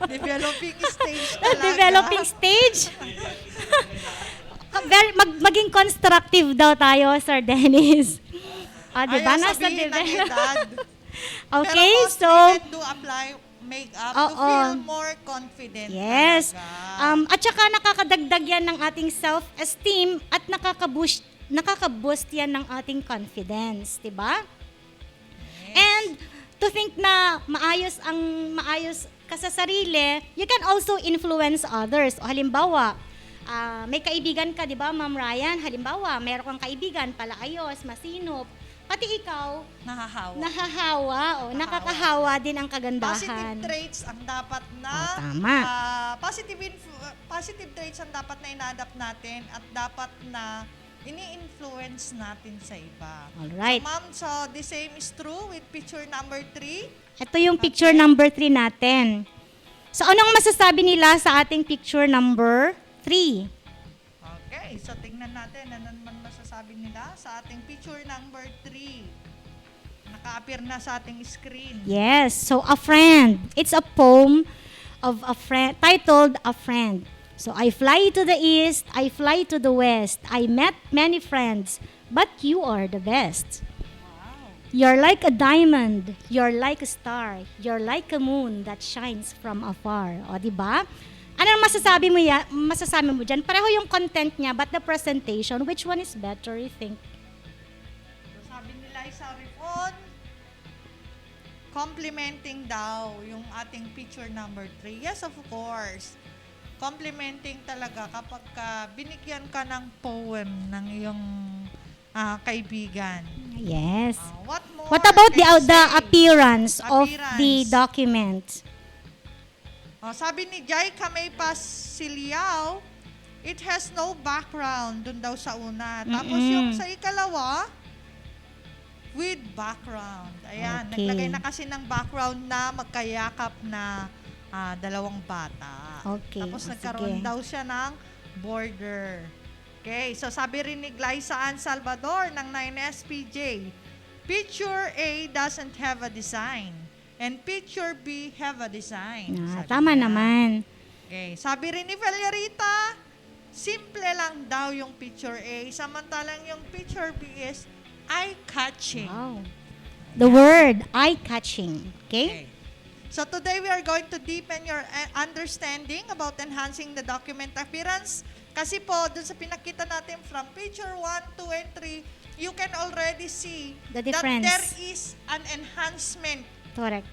S5: Developing stage talaga.
S4: developing stage. Maging constructive daw tayo, Sir Dennis. Diba?
S5: Ayaw
S4: Nasa
S5: sabihin ng edad.
S4: Okay,
S5: Pero most
S4: so
S5: women do apply makeup to feel more confident.
S4: yes.
S5: Talaga.
S4: At saka nakakadagdag yan ng ating self-esteem at nakaka-boost yan ng ating confidence, 'di ba? And to think na maayos ka sa sarili, you can also influence others. O halimbawa, may kaibigan ka, 'di ba, Ma'am Ryan? Halimbawa, meron kang kaibigan palaayos, masinop, pati ikaw nahahawa o nakakahawa din ang kagandahan.
S5: Positive traits ang dapat na
S4: tama.
S5: Positive traits ang dapat na ina-adapt natin at dapat na ini-influence natin sa iba.
S4: Alright.
S5: So, ma'am, so the same is true with picture number 3.
S4: Ito yung picture number 3 natin. So, anong masasabi nila sa ating picture number 3?
S5: Okay, so tingnan natin ano naman masasabi nila sa ating picture number 3. Naka-appear na sa ating screen.
S4: Yes, so A Friend. It's a poem of a friend titled A Friend. So, I fly to the east, I fly to the west. I met many friends, but you are the best. You're like a diamond, you're like a star, you're like a moon that shines from afar. O, di ba? Ano masasabi mo dyan? Pareho yung content niya, but the presentation, which one is better, you think?
S5: Sorry phone. Complementing daw yung ating picture number 3. Yes, of course. Complementing talaga kapag binigyan ka ng poem ng iyong kaibigan.
S4: Yes.
S5: What more?
S4: What about the
S5: can say?
S4: appearance of the document?
S5: Sabi ni Jai Kameipas Siliao, it has no background dun daw sa una. Tapos yung sa ikalawa, with background. Ayan,
S4: Okay.
S5: naglagay na kasi ng background na magkayakap na dalawang bata.
S4: Okay.
S5: Tapos
S4: O,
S5: nagkaroon
S4: sige.
S5: daw siya ng border. Okay, so sabi rin ni Glyza Ann Salvador ng 9SPJ, Picture A doesn't have a design and Picture B have a design. Sabi
S4: Tama
S5: niya.
S4: naman.
S5: Okay, sabi rin ni Valerita, simple lang daw yung Picture A, samantalang yung Picture B is eye-catching.
S4: Wow. The word eye-catching. Okay?
S5: So today we are going to deepen your understanding about enhancing the document appearance. Kasi po, dun sa pinakita natin from picture 1, 2, and 3, you can already see
S4: The
S5: that
S4: difference.
S5: there is an enhancement
S4: Correct.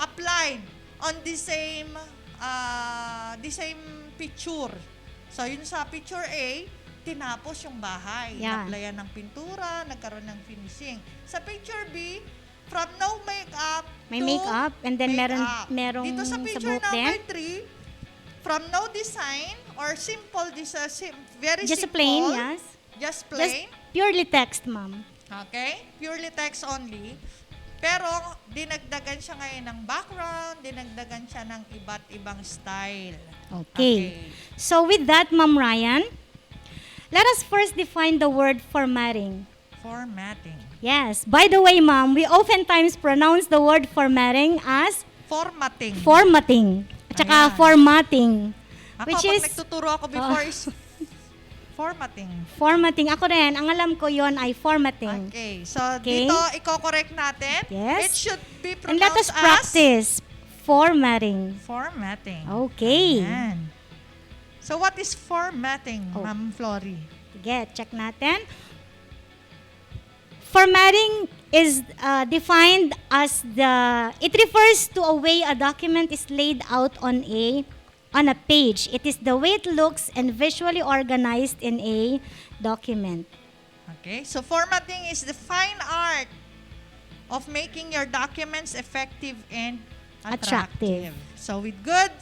S5: applied on the same picture. So yun sa picture A, tinapos yung bahay.
S4: Yeah.
S5: Naplayan ng pintura, nagkaroon ng finishing. Sa picture B, from no makeup
S4: May
S5: to
S4: makeup and then
S5: makeup.
S4: merong
S5: Dito sa
S4: sa
S5: picture
S4: buhok
S5: number
S4: din.
S5: 3, from no design or simple, very
S4: Just
S5: simple.
S4: plain, yes.
S5: Just
S4: Just
S5: plain.
S4: purely text, ma'am.
S5: Okay? Purely text only. Pero dinagdagan siya ngayon ng background, dinagdagan siya ng iba't ibang style.
S4: Okay. So with that, Ma'am Ryan, let us first define the word formatting.
S5: Formatting.
S4: Yes. By the way, ma'am, we oftentimes pronounce the word formatting as
S5: Formatting.
S4: formatting. At saka
S5: Ayan.
S4: formatting.
S5: Ako,
S4: Which
S5: pag
S4: is
S5: nagtuturo ako before is formatting.
S4: formatting. Ako rin, ang alam ko yon ay formatting.
S5: Okay. So,
S4: Okay.
S5: dito, i-correct natin.
S4: Yes.
S5: It should be
S4: And let us
S5: pronounced as
S4: practice formatting.
S5: formatting.
S4: Okay.
S5: Ayan. So, what is formatting, Ma'am Flory?
S4: Sige, check natin. Formatting is defined as it refers to a way a document is laid out on a page. It is the way it looks and visually organized in a document.
S5: Okay. So, formatting is the fine art of making your documents effective and attractive. So, with good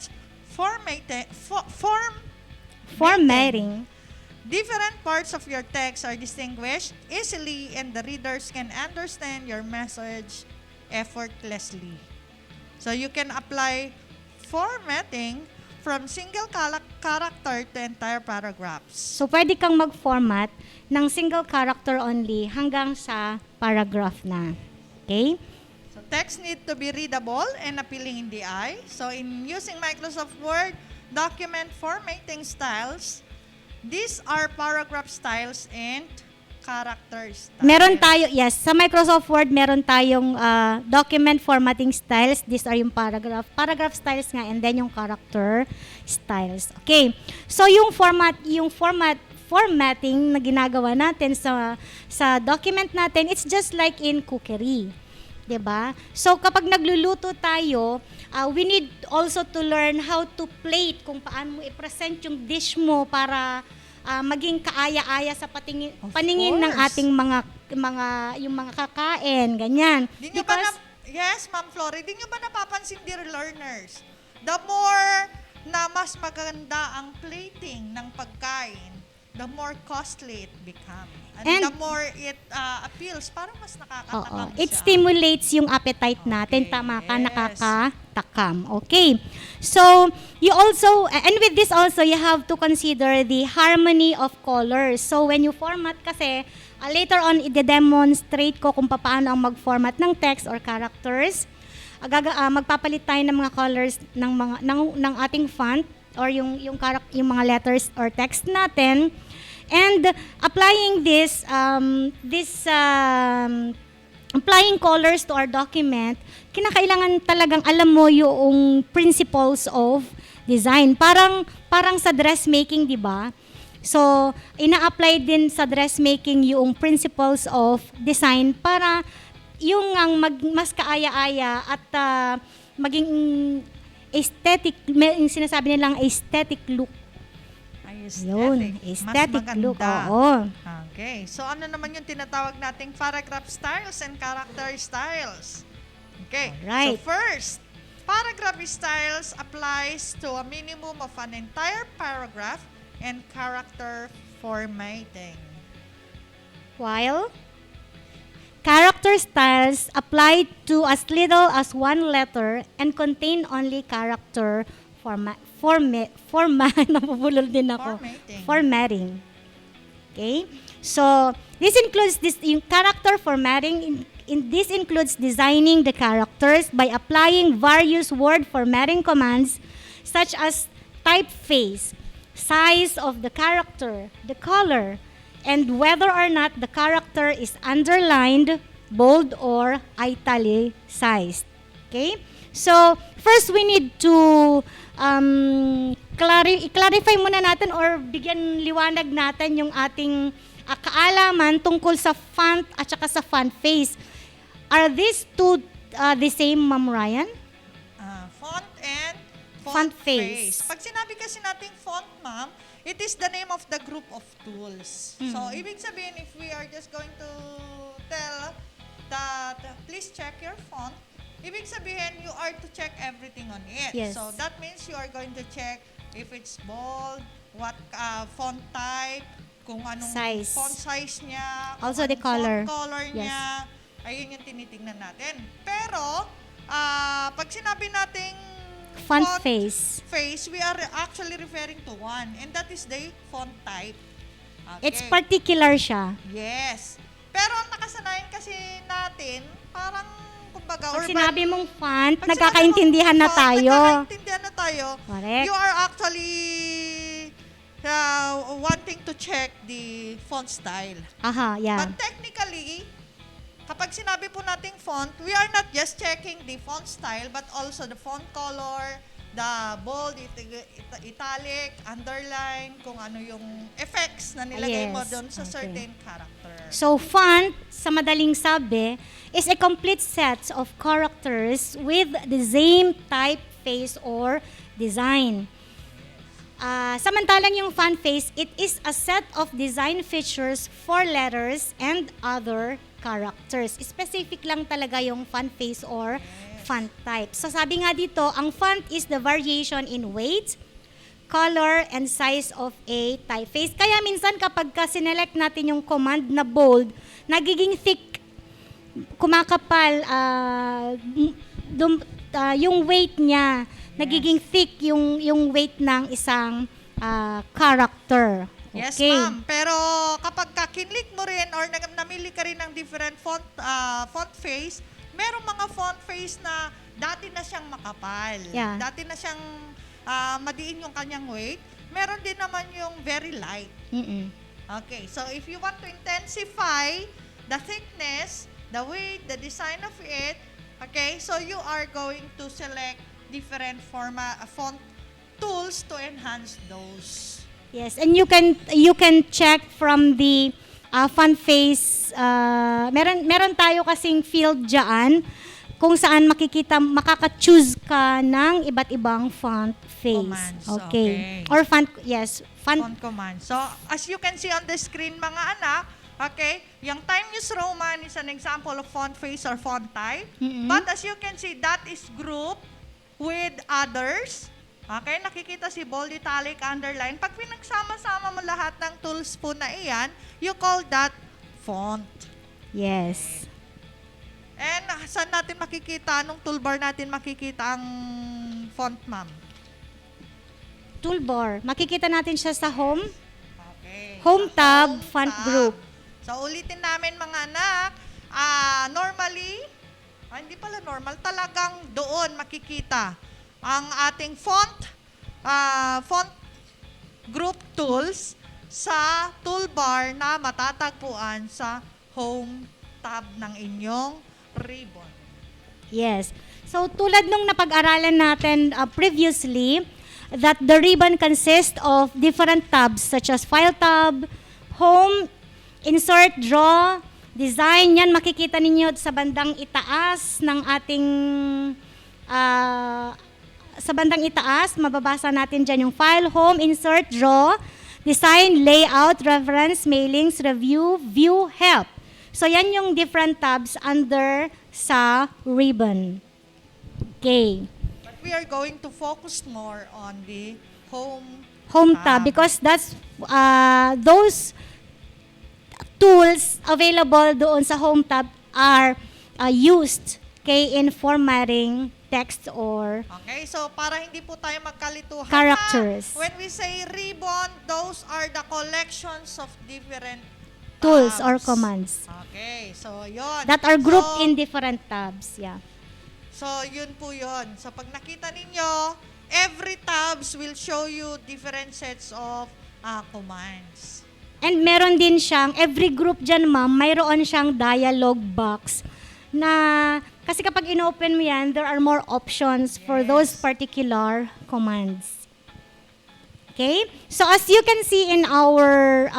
S4: Formatting.
S5: different parts of your text are distinguished easily and the readers can understand your message effortlessly. So you can apply formatting from single character to entire paragraphs.
S4: So, pwede kang mag-format ng single character only hanggang sa paragraph na. Okay?
S5: So text need to be readable and appealing in the eye. So in using Microsoft Word document formatting styles, these are paragraph styles and character styles.
S4: Meron tayo, yes, sa Microsoft Word meron tayong document formatting styles. These are yung paragraph styles nga, and then yung character styles. Okay. So yung formatting na ginagawa natin sa document natin, it's just like in cookery. 'Di ba? So kapag nagluluto tayo, we need also to learn how to plate, kung paano mo i-present yung dish mo para maging kaaya-aya sa paningin ng ating mga yung mga kakain, ganyan.
S5: Yes, Ma'am Flory, di nyo ba napapansin, dear learners? The more na mas maganda ang plating ng pagkain, the more costly it becomes. And the more it appeals, parang mas nakakatakam siya.
S4: It stimulates yung appetite natin. Tama ka, nakakatakam. Okay. So, you also, and with this also, you have to consider the harmony of colors. So, when you format kasi, later on, i-demonstrate ko kung paano ang mag-format ng text or characters. Magpapalit tayo ng mga colors ng ating font or yung mga letters or text natin. And applying applying colors to our document, kinakailangan talagang alam mo yung principles of design. Parang sa dressmaking, di ba? So, ina-apply din sa dressmaking yung principles of design para yung mas kaaya-aya at maging aesthetic, yung sinasabi nilang aesthetic look. Yun, aesthetic
S5: Mas
S4: look.
S5: maganda.
S4: Oo.
S5: Okay. So, ano naman yung tinatawag nating paragraph styles and character styles? Okay.
S4: Alright.
S5: So, first, paragraph styles applies to a minimum of an entire paragraph and character formatting.
S4: While character styles apply to as little as one letter and contain only character napupulol din ako. Formatting. Okay? So, this includes yung character formatting. This includes designing the characters by applying various word formatting commands such as typeface, size of the character, the color, and whether or not the character is underlined, bold, or italicized. Okay? So, first we need to i-clarify muna natin or bigyan liwanag natin yung ating kaalaman tungkol sa font at saka sa font face. Are these two the same, Ma'am Ryan?
S5: Font and
S4: Font face.
S5: Pag sinabi kasi nating font, ma'am, it is the name of the group of tools. So, ibig sabihin, if we are just going to tell that please check your font, ibig sabihin, you are to check everything on it.
S4: Yes.
S5: So, that means you are going to check if it's bold, what font type, kung anong
S4: Size.
S5: font size niya, kung
S4: Also the
S5: anong
S4: color.
S5: font color
S4: Yes.
S5: niya. Ayun yung tinitingnan natin. Pero, pag sinabi nating
S4: Font face.
S5: we are actually referring to one, and that is the font type. Okay.
S4: It's particular siya.
S5: Yes. Pero ang nakasanayan kasi natin, parang kumbaga,
S4: Pag sinabi mong font,
S5: Pag
S4: nagkakaintindihan na tayo.
S5: Nagkakaintindihan na tayo.
S4: Correct.
S5: You are actually wanting to check the font style.
S4: Aha, yeah.
S5: But technically, kapag sinabi po nating font, we are not just checking the font style, but also the font color, the bold, italic, underline, kung ano yung effects na nilagay mo
S4: Yes.
S5: doon sa
S4: Okay.
S5: certain character.
S4: So, font, sa madaling sabi, is a complete set of characters with the same typeface or design. Samantalang yung font face, it is a set of design features for letters and other characters. Specific lang talaga yung font face or font type. So sabi nga dito, ang font is the variation in weight, color, and size of a typeface. Kaya minsan kapag sinelect natin yung command na bold, nagiging thick, kumakapal, yung weight niya, nagiging thick yung weight ng isang character.
S5: Yes,
S4: Okay.
S5: ma'am. Pero kapag kinlik mo rin or namili ka rin ng different font face, merong mga font face na dati na siyang makapal.
S4: Yeah.
S5: Dati na siyang madiin yung kanyang weight. Meron din naman yung very light. Okay, so if you want to intensify the thickness, the weight, the design of it, okay, so you are going to select different font tools to enhance those.
S4: Yes, and you can check from the font face. Meron tayo kasing field diyan kung saan makaka-choose ka ng iba't ibang font face.
S5: Commands,
S4: Okay.
S5: okay.
S4: Or font
S5: Command. So, as you can see on the screen, mga anak, okay, yung Time News Roman is an example of font face or font type. But as you can see, that is grouped with others. Okay, nakikita si bold, italic, underline. Pag pinagsama-sama mo lahat ng tools po na iyan, you call that font.
S4: Yes.
S5: And saan natin makikita, anong toolbar natin makikita ang font, ma'am?
S4: Toolbar. Makikita natin siya sa home.
S5: Okay.
S4: Home
S5: Sa
S4: tab,
S5: home
S4: font
S5: tab.
S4: group.
S5: So, ulitin namin mga anak, normally, hindi pala normal, talagang doon makikita ang ating font group tools sa toolbar na matatagpuan sa home tab ng inyong ribbon.
S4: Yes. So tulad nung napag-aralan natin previously, that the ribbon consists of different tabs such as File tab, Home, Insert, Draw, design. Yan, makikita ninyo sa bandang itaas ng ating, sa bandang itaas, mababasa natin dyan yung file, home, insert, draw, design, layout, reference, mailings, review, view, help. So yan yung different tabs under sa ribbon. Okay.
S5: But we are going to focus more on the
S4: Home tab because that's those tools available doon sa home tab are used in formatting text or
S5: Okay, so para hindi po tayo magkalituhan,
S4: characters.
S5: When we say ribbon, those are the collections of different
S4: tools
S5: tabs.
S4: or commands
S5: Okay, so yun.
S4: that are grouped in different tabs. Yeah.
S5: So yun po yun. So pag nakita ninyo, every tabs will show you different sets of commands.
S4: And meron din siyang, every group dyan ma'am, mayroon siyang dialog box na, kasi kapag inopen mo yan, there are more options for those particular commands. Okay? So as you can see in our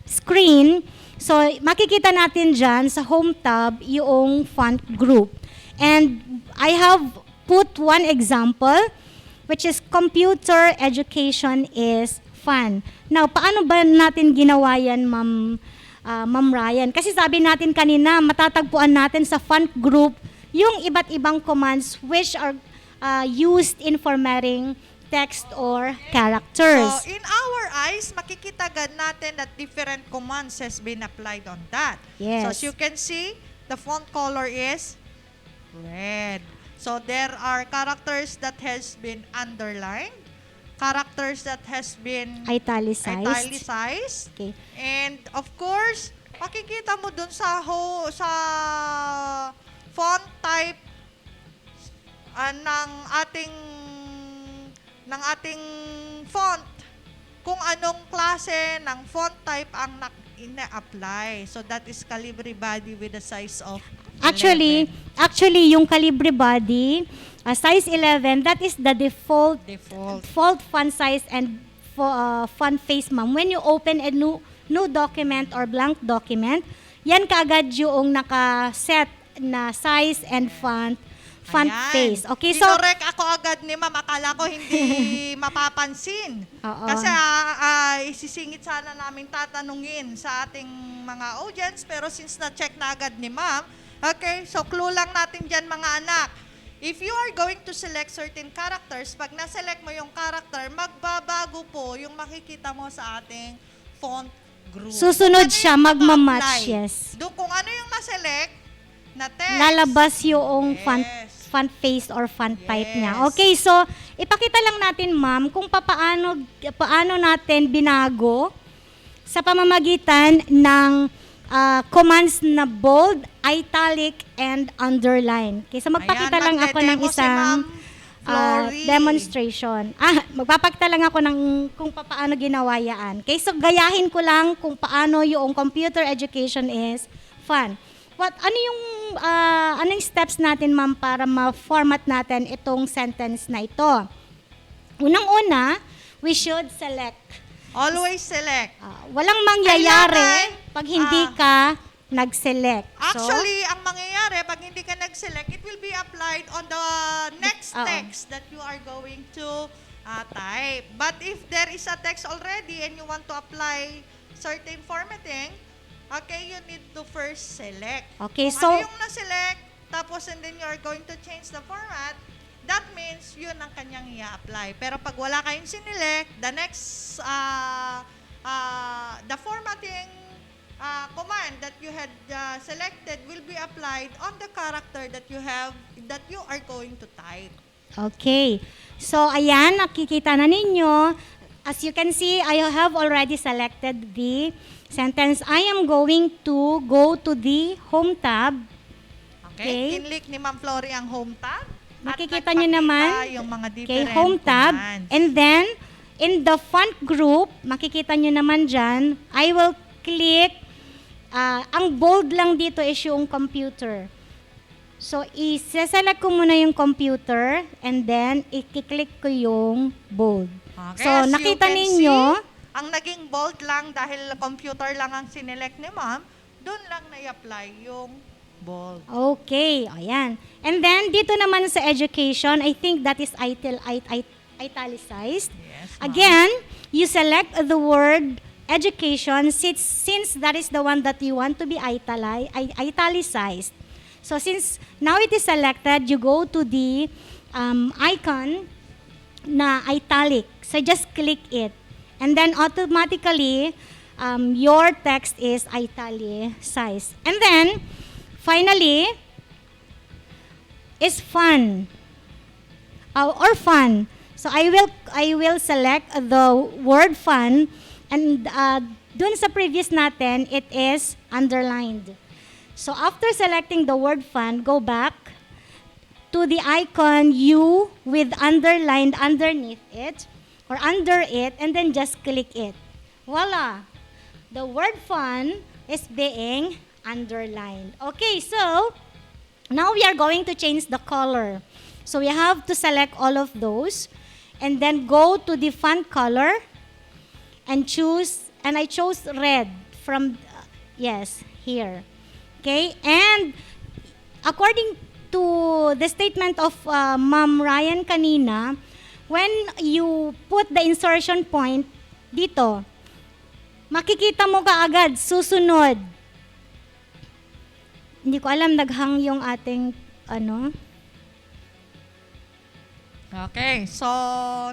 S4: screen, so makikita natin dyan sa home tab yung font group. And I have put one example, which is computer education is fun. Now, paano ba natin ginawa yan, Ma'am Ryan? Kasi sabi natin kanina, matatagpuan natin sa font group yung iba't ibang commands which are used in formatting text or characters.
S5: So, in our eyes, makikita agad natin that different commands has been applied on that.
S4: Yes.
S5: So, as you can see, the font color is red. So, there are characters that has been underlined, characters that has been italicized.
S4: Okay.
S5: And of course, makikita mo dun sa font type ng ating font kung anong klase ng font type ang ina-apply. So that is Calibri body with a size of 11.
S4: Actually, yung Calibri body, size 11, that is the default font size and font face, ma'am. When you open a new document or blank document, yan kaagad yung naka-set na size and font face. Okay, so
S5: Kinorek ako agad ni ma'am. Akala ko hindi mapapansin. Kasi isisingit sana namin tatanungin sa ating mga audience. Pero since na-check na agad ni ma'am, okay, so clue lang natin dyan mga anak. If you are going to select certain characters, pag na-select mo yung character, magbabago po yung makikita mo sa ating font group.
S4: susunod siya, magmamatch, yes.
S5: Doon kung ano yung na-select na text.
S4: Lalabas yung font face or font type niya. Okay, so ipakita lang natin, ma'am, kung paano natin binago sa pamamagitan ng commands na bold, italic, and underline. Okay, so magpakita lang ako ng isang demonstration. Magpapakita lang ako ng kung paano ginawa yan. Okay, so gayahin ko lang kung paano yung computer education is fun. Ano yung steps natin, ma'am, para ma-format natin itong sentence na ito? Unang-una, we should select.
S5: Always select.
S4: Walang mangyayari pag hindi ka nag-select.
S5: Actually, ang mangyayari pag hindi ka nag-select, it will be applied on the next text that you are going to type. But if there is a text already and you want to apply certain formatting, okay, you need to first select.
S4: Okay,
S5: Kung ano yung na-select, tapos and then you are going to change the format, that means yun ang kanyang i-apply. Pero pag wala kayong sinelect, the next, the formatting command that you had selected will be applied on the character that you are going to type.
S4: Okay. So, ayan, nakikita na ninyo. As you can see, I have already selected the sentence. I am going to go to the home tab.
S5: Okay. Kinlik ni Ma'am Flory ang home tab.
S4: Makikita nyo naman.
S5: Yung mga different
S4: home tab.
S5: commands.
S4: And then, in the font group, makikita nyo naman dyan, I will click, ang bold lang dito is yung computer. So, isa-select ko muna yung computer and then, i-click ko yung bold.
S5: Okay,
S4: so,
S5: as
S4: nakita
S5: you can
S4: ninyo,
S5: see, ang naging bold lang dahil computer lang ang sinelect ni ma'am, doon lang na i-apply yung bold.
S4: Okay, ayan. And then, dito naman sa education, I think that is italicized.
S5: Yes,
S4: Again, you select the word education since that is the one that you want to be italicized. So since now it is selected, you go to the icon na italic. So just click it. And then automatically, your text is italicized. And then, finally, is fun. Or fun. So I will select the word fun, and dun sa previous natin, it is underlined. So after selecting the word fun, go back to the icon U with underlined underneath it or under it, and then just click it. Voila! The word fun is being underlined. Okay, so now we are going to change the color. So we have to select all of those and then go to the font color and choose, and I chose red from, yes, here. Okay, and according to the statement of Ma'am Ryan kanina, when you put the insertion point dito, makikita mo kaagad, susunod. Hindi ko alam, naghang yung ating,
S5: Okay, so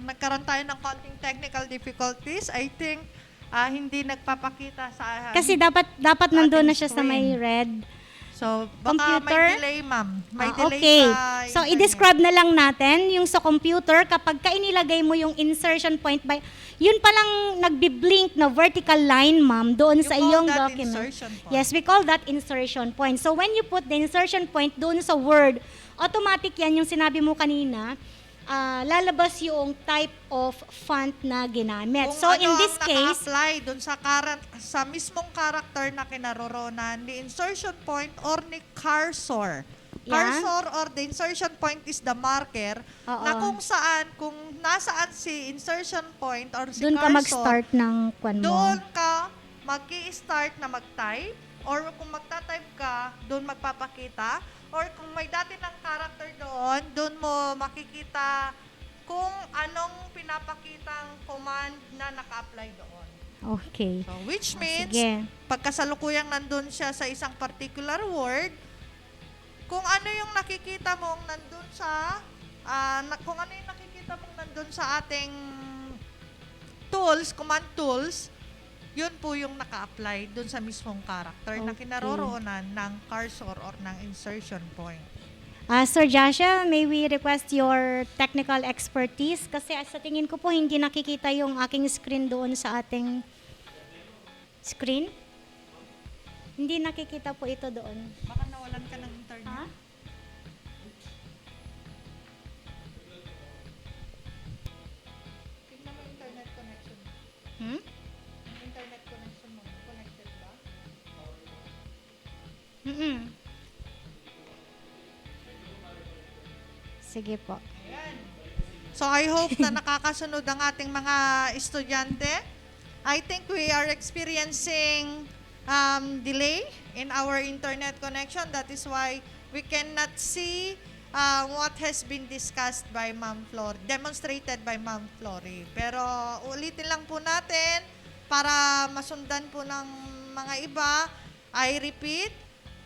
S5: nagkaroon tayo ng konting technical difficulties. I think hindi nagpapakita sa
S4: kasi dapat nandoon na siya
S5: screen.
S4: sa may red.
S5: So baka
S4: Computer?
S5: may delay, ma'am. May delay
S4: okay.
S5: sa
S4: So
S5: internet.
S4: i-describe na lang natin yung sa computer kapag inilagay mo yung insertion point by yun palang nagbi-blink na vertical line, ma'am, doon sa iyong document. Yes, we call that insertion point. So when you put the insertion point doon sa Word, automatic yan yung sinabi mo kanina. Lalabas yung type of font na ginamit.
S5: Kung
S4: so in this case,
S5: naka-apply dun sa mismong character na kinaroroonan, the insertion point or ni cursor. Cursor or the insertion point is the marker na kung saan, kung nasaan si insertion point or si
S4: doon
S5: cursor,
S4: ka mag-start ng kwan mo.
S5: doon ka mag-i-start na mag-type, or kung magta-type ka, doon magpapakita. Or kung may dati ng character doon mo makikita kung anong pinapakitang command na naka-apply doon.
S4: Okay.
S5: So, which means,
S4: sige.
S5: pagkasalukuyang nandun siya sa isang particular word, kung ano yung nakikita mong nandun sa, kung ano yung nakikita mong nandun sa ating tools, command tools, yun po yung naka-apply dun sa mismong character na kinaroroonan ng cursor or ng insertion point.
S4: Sir Joshua, may we request your technical expertise? Kasi sa tingin ko po hindi nakikita yung aking screen doon sa ating screen. Hindi nakikita po ito doon.
S5: Baka nawalan ka ng internet.
S4: Ha?
S5: Tingnan mo internet connection. Internet connection mo. Connected ba?
S4: Sige po.
S5: So I hope na nakakasunod ang ating mga estudyante. I think we are experiencing delay in our internet connection. That is why we cannot see what has been discussed by Ma'am Flor, demonstrated by Ma'am Flory. Pero ulitin lang po natin para masundan po ng mga iba. I repeat,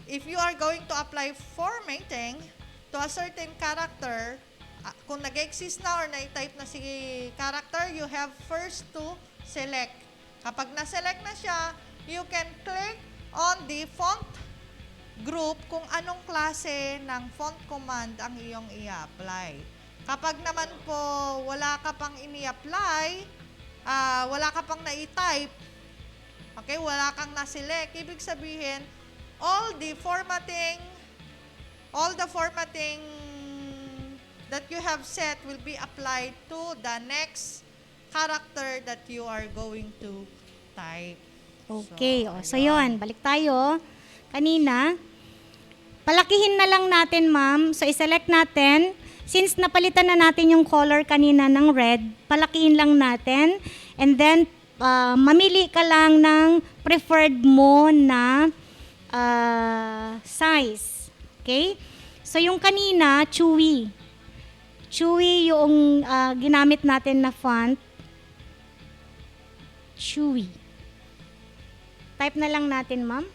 S5: if you are going to apply formatting to a certain character, kung nag-exist na or na-type na si character, you have first to select. Kapag na-select na siya, you can click on the font group kung anong klase ng font command ang iyong i-apply. Kapag naman po wala ka pang ini-apply, wala ka pang na-type, okay, wala kang na-select, ibig sabihin, all the formatting that you have set will be applied to the next character that you are going to type.
S4: Okay, so yun, balik tayo. Kanina, palakihin na lang natin, ma'am. So i-select natin, since napalitan na natin yung color kanina ng red, palakihin lang natin. And then, mamili ka lang ng preferred mo na size. Okay? So yung kanina, chewy. Chewy yung ginamit natin na font. Chewy. Type na lang natin, ma'am.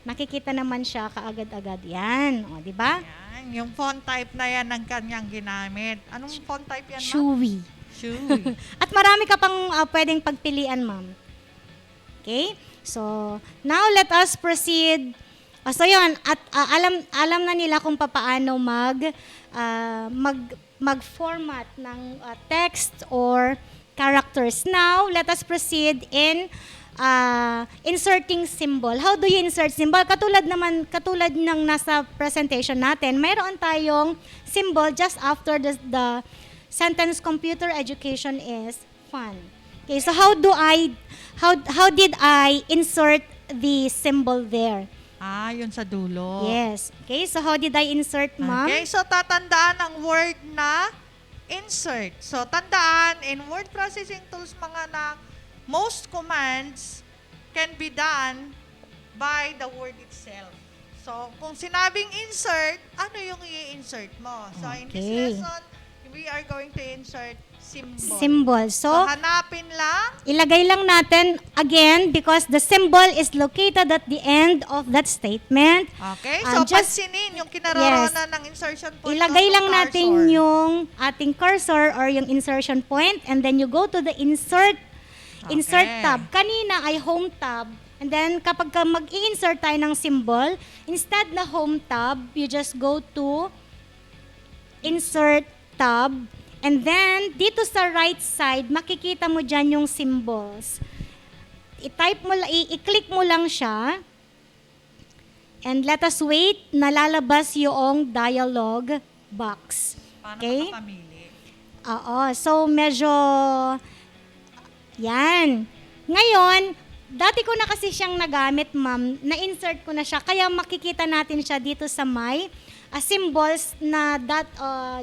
S4: Nakikita naman siya kaagad-agad. Yan. O, di ba?
S5: Yan, yung font type na yan ang kanyang ginamit. Anong font type yan, ma'am?
S4: Chewy.
S5: Chewy.
S4: At marami ka pang pwedeng pagpilian, ma'am. Okay? So, now let us proceed. So, yun. At alam na nila kung paano mag-format ng text or characters. Now, let us proceed in inserting symbol. How do you insert symbol? Katulad ng nasa presentation natin, mayroon tayong symbol just after the sentence computer education is fun. Okay, so how did I insert the symbol there?
S5: Yun sa dulo.
S4: Yes. Okay, so how did I insert, ma'am?
S5: Okay, so tatandaan ang word na insert. So tandaan, in word processing tools mga anak, most commands can be done by the word itself. So kung sinabing insert, ano yung i-insert mo? So in this lesson, we are going to insert symbol.
S4: So
S5: hanapin lang.
S4: Ilagay lang natin again because the symbol is located at the end of that statement.
S5: Okay, so pansinin yung kinaroroonan ng insertion point.
S4: Ilagay lang natin yung ating cursor or yung insertion point and then you go to the insert tab. Kanina ay home tab. And then kapag mag-i-insert tayo ng symbol, instead na home tab, you just go to insert tab. And then, dito sa right side, makikita mo dyan yung symbols. I-click mo lang siya. And let us wait, nalalabas yung dialog box. Okay?
S5: Paano makapamili?
S4: Oo. So, medyo, yan. Ngayon, dati ko na kasi siyang nagamit, ma'am. Na-insert ko na siya. Kaya makikita natin siya dito sa may symbols na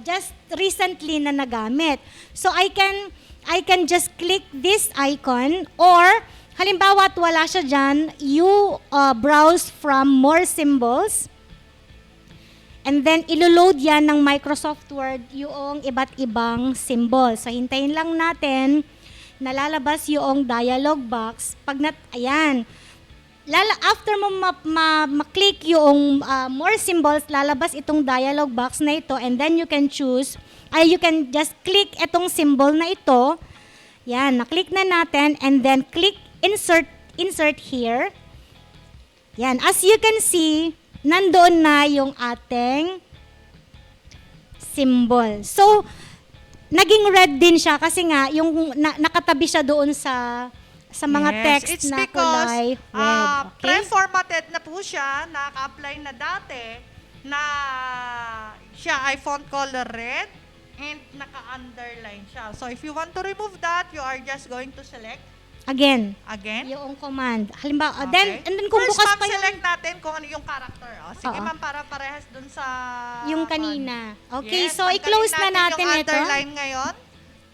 S4: just recently na nagamit. So I can just click this icon or halimbawa at wala siya dyan, you browse from more symbols and then iloload yan ng Microsoft Word yung iba't ibang symbols. So hintayin lang natin nalalabas yung dialog box. Ayan. After mo ma-click yung more symbols, lalabas itong dialog box na ito and then you can just click itong symbol na ito. Yan, na-click na natin and then click insert here. Yan, as you can see, nandoon na yung ating symbol. So, naging red din siya kasi nga yung nakatabi siya doon sa mga text na kulay red. Okay?
S5: Pre-formatted na po siya, naka-apply na dati na siya ay font color red and naka-underline siya. So if you want to remove that, you are just going to select
S4: Again.
S5: yung
S4: command. Halimbawa,
S5: okay.
S4: and then kung
S5: first,
S4: bukas
S5: ma'am,
S4: pa yung
S5: select natin kung ano yung character. Sige, ma'am, para parehas dun sa
S4: yung kanina. Okay,
S5: yes,
S4: so i-close na natin
S5: yung
S4: ito.
S5: underline ngayon.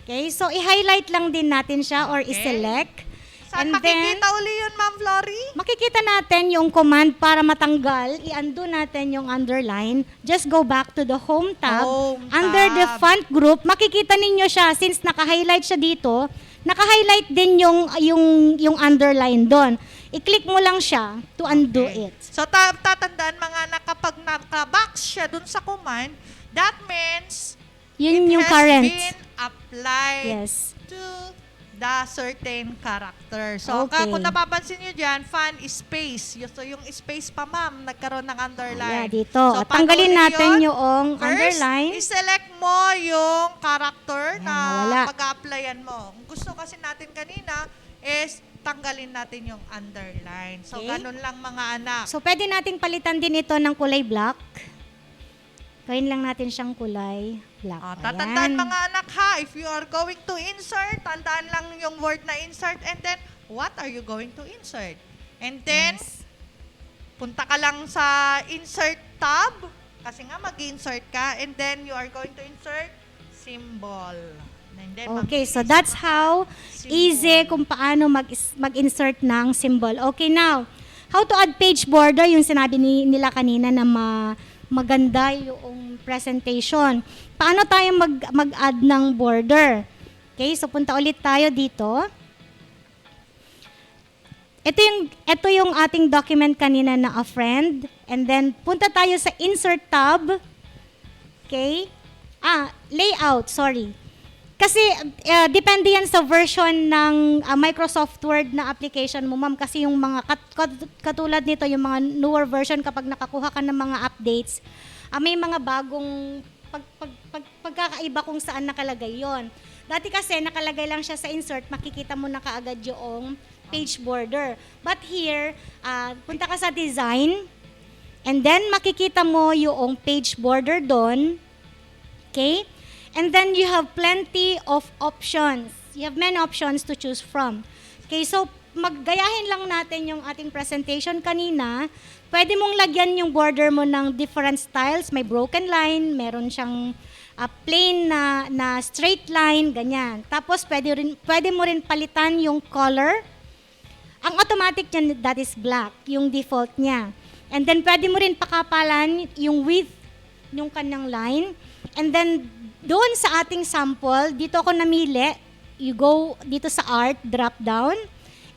S4: Okay, so i-highlight lang din natin siya or i-select.
S5: Saan makikita uli yun, Ma'am Flory?
S4: Makikita natin yung command para matanggal. I-undo natin yung underline. Just go back to the home tab. Under the font group, makikita ninyo siya since naka-highlight siya dito. Naka-highlight din yung underline doon. I-click mo lang siya to undo it.
S5: So tatandaan mga anak, kapag naka-box siya dun sa command, that means
S4: yun
S5: it
S4: yung
S5: has
S4: current.
S5: been applied to the certain character. So, kung napapansin nyo dyan, fun space. So, yung space pa, ma'am, nagkaroon ng underline.
S4: Yeah, dito.
S5: So,
S4: tanggalin natin
S5: yun?
S4: yung
S5: First,
S4: underline.
S5: i-select mo yung character na
S4: wala.
S5: pag-applyan mo. Kung gusto kasi natin kanina is tanggalin natin yung underline. So, ganun lang mga anak.
S4: So, pwede nating palitan din ito ng kulay black. Gawin lang natin siyang kulay black.
S5: Tatandaan mga anak ha, if you are going to insert, tandaan lang yung word na insert and then, what are you going to insert? And then, punta ka lang sa insert tab, kasi nga mag-insert ka, and then you are going to insert symbol. And then,
S4: okay, so that's how easy kung paano mag-insert ng symbol. Okay, now, how to add page border, yung sinabi nila kanina na maganda yung presentation. Paano tayo mag-add ng border? Okay, so punta ulit tayo dito. Ito yung ating document kanina na a friend. And then, punta tayo sa insert tab. Okay? Layout, sorry. Kasi, depende yan sa version ng Microsoft Word na application mo, ma'am. Kasi yung mga, katulad nito, yung mga newer version, kapag nakakuha ka ng mga updates, may mga bagong pagkakaiba kung saan nakalagay yon. Dati kasi, nakalagay lang siya sa insert, makikita mo na kaagad yung page border. But here, punta ka sa design, and then makikita mo yung page border doon. Okay? And then you have plenty of options. You have many options to choose from. Okay, so maggayahin lang natin yung ating presentation kanina. Pwede mong lagyan yung border mo ng different styles. May broken line, meron siyang plain na straight line, ganyan. Tapos pwede mo rin palitan yung color. Ang automatic niyan, that is black, yung default niya. And then pwede mo rin pakapalan yung width yung kanyang line. And then doon sa ating sample, dito ako namili. You go dito sa art, drop down.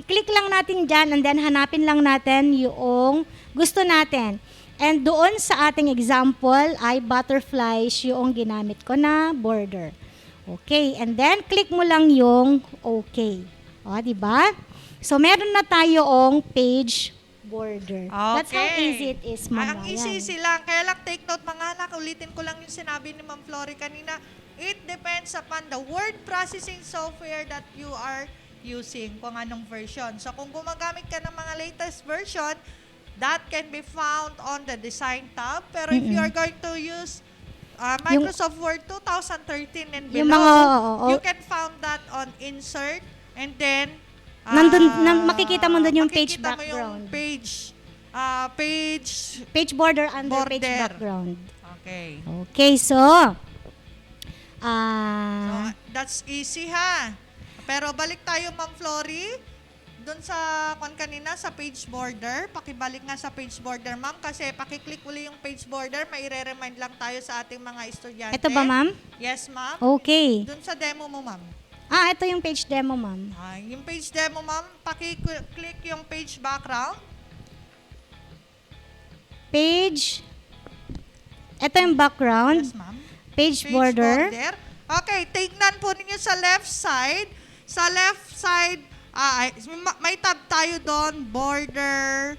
S4: I-click lang natin dyan and then hanapin lang natin yung gusto natin. And doon sa ating example ay butterflies yung ginamit ko na border. Okay, and then click mo lang yung okay. O, di ba? So meron na tayong page border.
S5: Okay.
S4: That's how easy it is, Ma'am.
S5: Ang easy lang. Kaya lang take note mga anak, ulitin ko lang yung sinabi ni Ma'am Flory kanina. It depends upon the word processing software that you are using, kung anong version. So kung gumagamit ka ng mga latest version, that can be found on the design tab. Pero if you are going to use Microsoft Word 2013 and below, you can found that on insert and then
S4: makikita mo doon yung page background.
S5: Mo yung
S4: page border under page background.
S5: Okay.
S4: Okay, so
S5: that's easy ha. Pero balik tayo, Ma'am Flory. Doon sa kanina sa page border, pakibalik nga sa page border, ma'am, kasi pakiclick uli yung page border, may i-remind lang tayo sa ating mga estudyante.
S4: Ito ba, ma'am?
S5: Yes, ma'am.
S4: Okay.
S5: Doon sa demo mo, ma'am.
S4: Ito yung page demo, ma'am.
S5: Yung page demo, ma'am, pakiclick yung page background.
S4: Ito yung background.
S5: Yes, ma'am.
S4: Page border.
S5: Okay, tignan po ninyo sa left side. Sa left side, may tab tayo doon, border,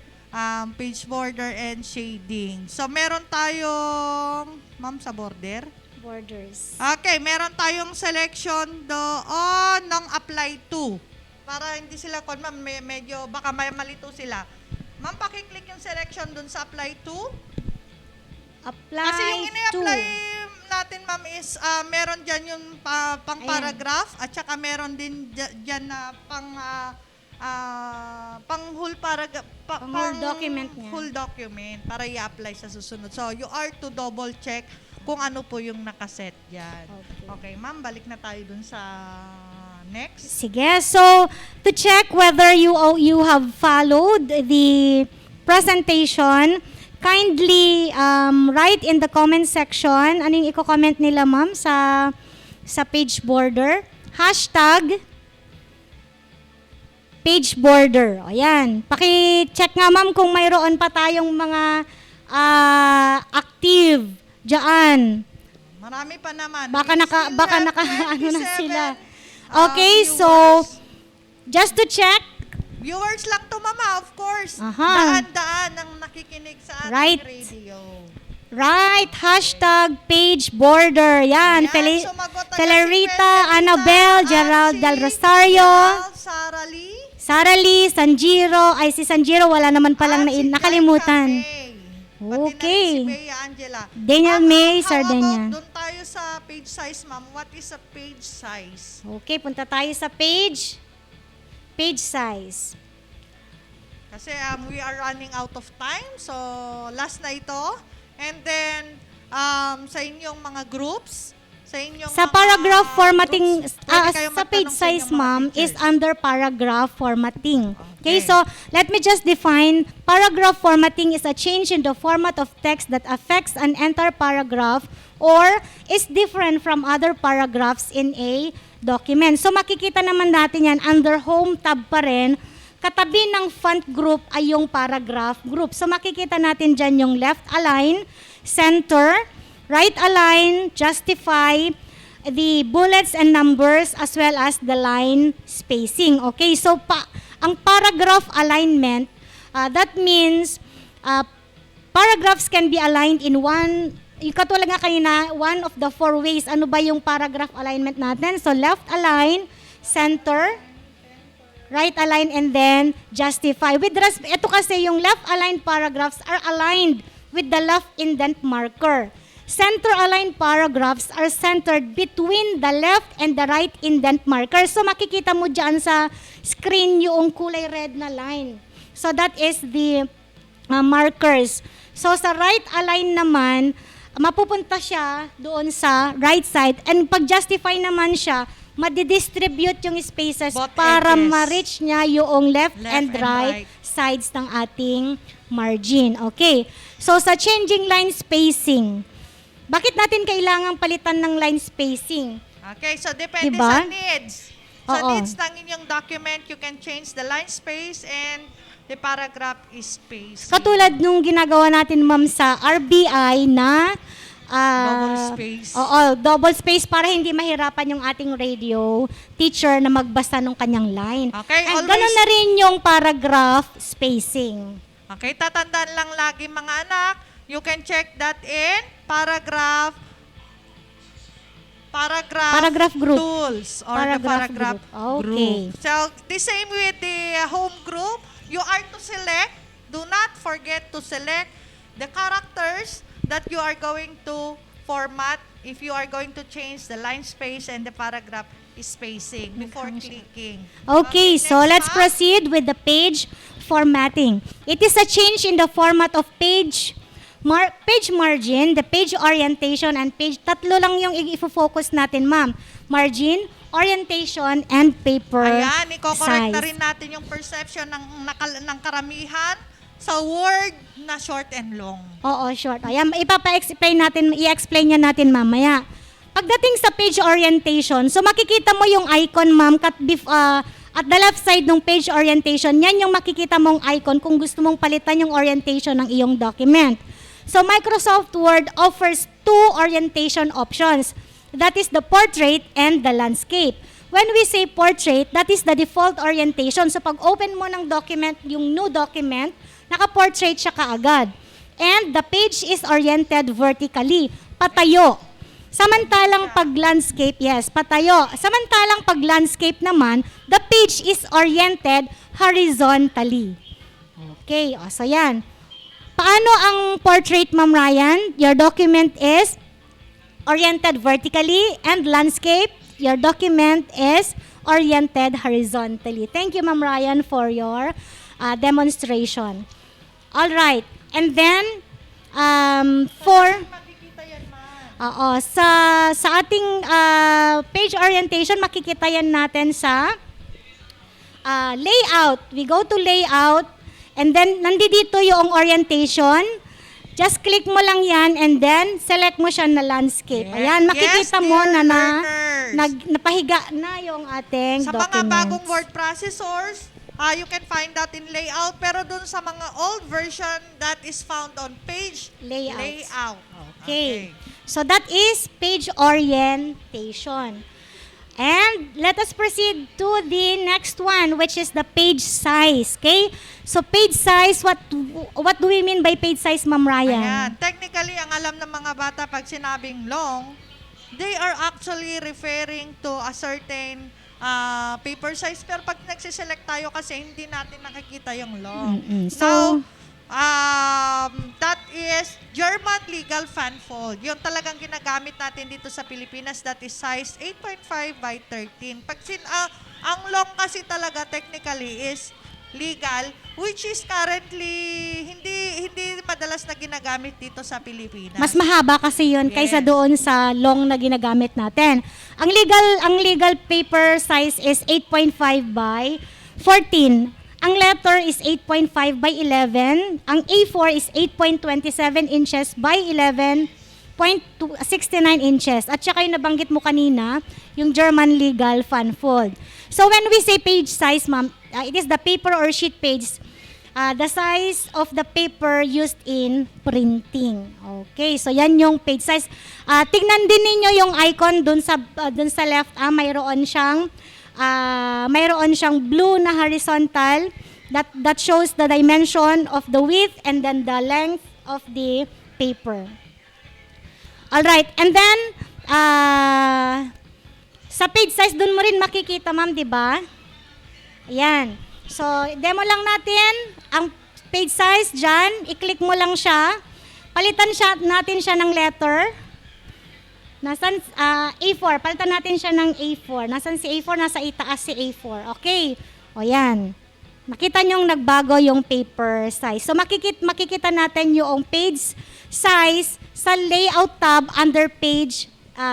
S5: page border, and shading. So, meron tayong, ma'am, sa border?
S4: Borders.
S5: Okay, meron tayong selection doon ng apply to. Para hindi sila, ma'am, medyo, baka may malito sila. Ma'am, pakiclick yung selection doon sa apply to. Kasi yung ini-apply natin, ma'am, is meron dyan yung pang-paragraph at saka meron din dyan na pang-whole paragraph,
S4: whole document niya.
S5: Whole document para i-apply sa susunod. So, you are to double check kung ano po yung nakaset dyan. Okay, ma'am, balik na tayo dun sa next.
S4: Sige, so to check whether you have followed the presentation, kindly write in the comment section ano yung i-comment nila, ma'am, sa page border. Hashtag page border. O yan. Paki-check nga, ma'am, kung mayroon pa tayong mga active dyan.
S5: Marami pa naman.
S4: Baka naka ano na sila. Okay,
S5: viewers.
S4: so just to check.
S5: Viewers lang to, mama, of course. Daan-daan ang nakikinig sa ating radio.
S4: Right, hashtag page border. Yan, Felerita, Annabel, Gerald Del Rosario, Sara Lee, Sanjiro. Ay, si Sanjiro, wala naman palang nakalimutan. Okay. Daniel May, Sardenya.
S5: Doon tayo sa page size, ma'am. What is a page size?
S4: Okay, punta tayo sa page size.
S5: Kasi we are running out of time. So, last na ito. And then, sa inyong mga groups, sa inyong
S4: Sa
S5: mga
S4: paragraph formatting,
S5: groups. Pwede kayong
S4: sa page
S5: magtanong sa
S4: size,
S5: inyong mga
S4: ma'am, is
S5: teachers.
S4: under paragraph formatting. Okay, so let me just define. Paragraph formatting is a change in the format of text that affects an entire paragraph or is different from other paragraphs in a document. So makikita naman natin yan under home tab pa rin. Katabi ng font group ay yung paragraph group. So makikita natin dyan yung left align, center, right align, justify, the bullets and numbers as well as the line spacing. Okay, so ang paragraph alignment, that means paragraphs can be aligned in one, katulad nga kanina, one of the 4 ways. Ano ba yung paragraph alignment natin? So left align, center, right align, and then justify. Ito kasi yung left aligned paragraphs are aligned with the left indent marker. Center aligned paragraphs are centered between the left and the right indent marker. So makikita mo dyan sa screen yung kulay red na line. So that is the markers. So sa right align naman, mapupunta siya doon sa right side. And pag justify naman siya, madidistribute yung spaces para ma-reach niya yung left and right sides ng ating margin. Okay. So sa changing line spacing, bakit natin kailangang palitan ng line spacing?
S5: Okay, so depende
S4: Diba?
S5: sa needs. Sa
S4: Oo.
S5: needs ng inyong document, you can change the line space and the paragraph is space.
S4: Katulad nung ginagawa natin, ma'am, sa RBI na
S5: Double space.
S4: Oo, double space para hindi mahirapan yung ating radio teacher na magbasa ng kanyang line.
S5: Okay,
S4: And
S5: always-
S4: ganun na rin yung paragraph spacing.
S5: Okay, tatandaan lang lagi mga anak, you can check that in paragraph
S4: group.
S5: tools or the
S4: Paragraph
S5: paragraph
S4: group. Okay.
S5: group. So, the same with the home group, you are to select, do not forget to select the characters that you are going to format if you are going to change the line space and the paragraph spacing before clicking.
S4: Okay, so
S5: next
S4: let's
S5: ma'am.
S4: proceed with the page formatting. It is a change in the format of page margin, the page orientation, and page. Tatlo lang yung i-focus natin, ma'am. Margin, orientation, and paper
S5: Ayan, i-correct na
S4: size.
S5: rin natin yung perception ng karamihan sa word na short and long.
S4: Oo, short. Ayan, i-explain niya natin mamaya. Pagdating sa page orientation, so makikita mo yung icon, ma'am, at the left side ng page orientation, yan yung makikita mong icon kung gusto mong palitan yung orientation ng iyong document. So Microsoft Word offers 2 orientation options. That is the portrait and the landscape. When we say portrait, that is the default orientation. So pag open mo ng document, yung new document, naka-portrait siya kaagad. And the page is oriented vertically, patayo. Samantalang pag landscape, yes, patayo. Samantalang pag landscape naman, the page is oriented horizontally. Okay, so yan. Paano ang portrait, Ma'am Ryan? Your document is oriented vertically, and landscape, your document is oriented horizontally. Thank you, Ma'am Ryan, for your demonstration. All right. And then, sa ating page orientation, makikita yan natin sa layout. We go to layout, and then nandito yung orientation. Just click mo lang yan, and then select mo siya na landscape. Ayan, makikita mo na napahiga na yung ating
S5: Sa
S4: documents.
S5: mga bagong word processors, you can find that in layout, pero dun sa mga old version, that is found on page layout.
S4: Okay. So that is page orientation. And let us proceed to the next one, which is the page size. Okay? So page size, what do we mean by page size, Ma'am Ryan?
S5: Ayan. Technically, ang alam ng mga bata pag sinabing long, they are actually referring to a certain paper size. Pero pag nagsiselect tayo kasi hindi natin nakikita yung long.
S4: So,
S5: that is German legal fanfold. Yung talagang ginagamit natin dito sa Pilipinas, that is size 8.5 by 13. Ang long kasi talaga technically is legal, which is currently hindi madalas na ginagamit dito sa Pilipinas.
S4: Mas mahaba kasi yun kaysa doon sa long na ginagamit natin. Ang legal paper size is 8.5 by 14. Ang letter is 8.5 by 11. Ang A4 is 8.27 inches by 11.69 inches. At saka yung nabanggit mo kanina, yung German legal fanfold. So when we say page size, ma'am, it is the paper or sheet page, the size of the paper used in printing. Okay, so yan yung page size. Tignan din ninyo yung icon dun sa left. Mayroon siyang blue na horizontal that shows the dimension of the width and then the length of the paper. All right, and then sa page size dun mo rin makikita, ma'am, di ba? Ayan. So, demo lang natin ang page size dyan. I-click mo lang siya. Palitan natin siya ng letter. Nasaan A4? Palitan natin siya ng A4. Nasaan si A4? Nasa itaas si A4. Okay. O yan. Makita nyo nagbago yung paper size. So, makikita natin yung page size sa layout tab under page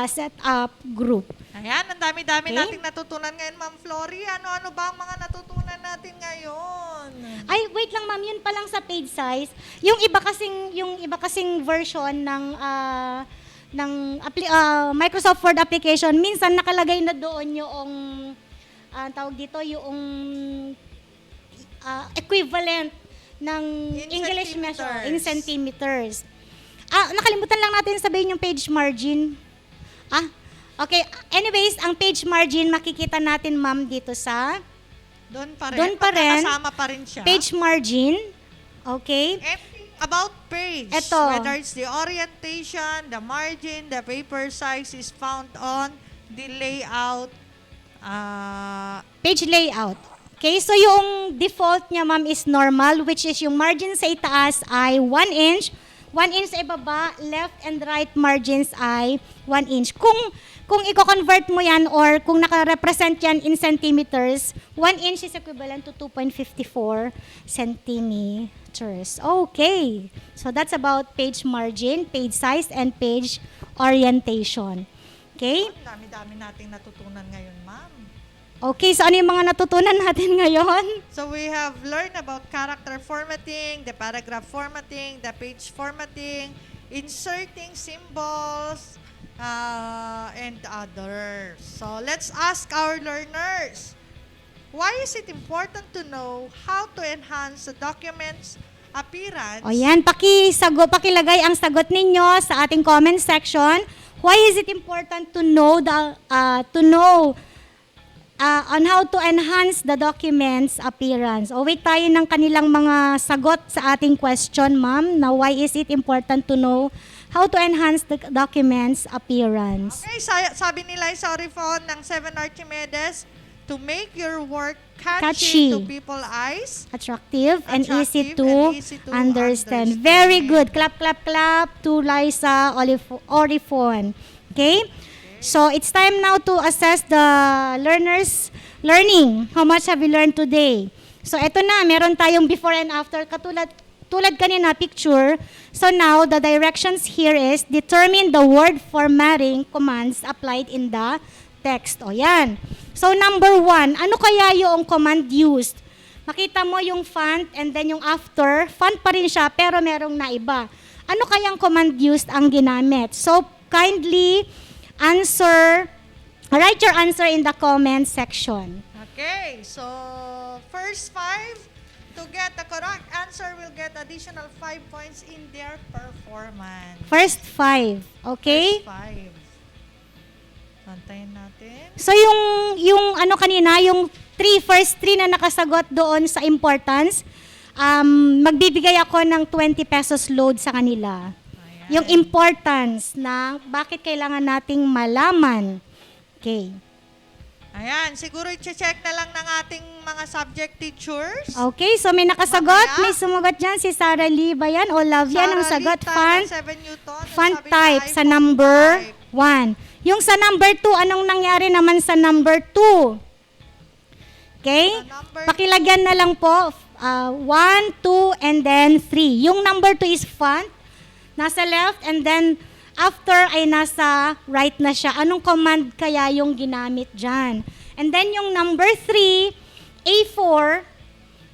S4: setup group.
S5: Ayan, ang dami-dami nating natutunan ngayon, Ma'am Flory. Ano-ano ba ang mga natutunan natin ngayon?
S4: Ay, wait lang, ma'am, yun pa lang sa page size. Yung iba kasing version ng Microsoft Word application, minsan nakalagay na doon yung tawag dito yung equivalent ng English measure in centimeters. Nakalimutan lang natin sabihin yung page margin. Okay. Anyways, ang page margin makikita natin, ma'am, dito sa
S5: doon pa rin. Kasama pa rin siya.
S4: Page margin. Okay.
S5: About page.
S4: Ito.
S5: Whether it's the orientation, the margin, the paper size is found on the layout.
S4: Page layout. Okay, so yung default niya, ma'am, is normal, which is yung margin sa itaas ay 1 inch. 1 inch sa ibaba, left and right margins ay 1 inch. Kung i-convert mo yan or kung naka-represent yan in centimeters, 1 inch is equivalent to 2.54 centimeters. Okay. So that's about page margin, page size, and page orientation. Okay?
S5: Ang dami-dami nating natutunan ngayon, ma'am.
S4: Okay, so ano yung mga natutunan natin ngayon?
S5: So we have learned about character formatting, the paragraph formatting, the page formatting, inserting symbols, and others. So let's ask our learners, why is it important to know how to enhance the document's appearance?
S4: O yan, pakilagay ang sagot ninyo sa ating comment section. Why is it important to know on how to enhance the document's appearance? O wait tayo ng kanilang mga sagot sa ating question, ma'am. Now, why is it important to know how to enhance the document's appearance?
S5: Okay, sabi nila sa Orifon ng 7 Archimedes, to make your work catchy to people's eyes,
S4: attractive and easy to understand. Very good. Clap, clap, clap to Liza Orifon. Okay? So, it's time now to assess the learners' learning. How much have you learned today? So, eto na, meron tayong before and after. Tulad kanina, picture. So, now, the directions here is determine the word formatting commands applied in the text. O, yan. So, number 1, ano kaya yung command used? Makita mo yung font and then yung after. Font pa rin siya, pero merong naiba. Ano kayang command used ang ginamit? So, kindly write your answer in the comment section.
S5: Okay, so first 5, to get the correct answer will get additional 5 points in their performance.
S4: First 5, okay?
S5: First 5. Antayin natin.
S4: So yung ano kanina, yung first 3 na nakasagot doon sa importance, magbibigay ako ng 20 pesos load sa kanila. Yung importance na bakit kailangan nating malaman. Okay.
S5: Ayan, siguro i-check na lang ng ating mga subject teachers.
S4: Okay, so may nakasagot. May sumagot dyan si Sarah Lee ba yan? O love yan ang sagot. Font type sa number 1. Yung sa number 2, anong nangyari naman sa number 2? Okay? Pakilagyan na lang po. 1, 2, and then 3. Yung number 2 is font, nasa left, and then after ay nasa right na siya. Anong command kaya yung ginamit dyan? And then yung number 3, A4,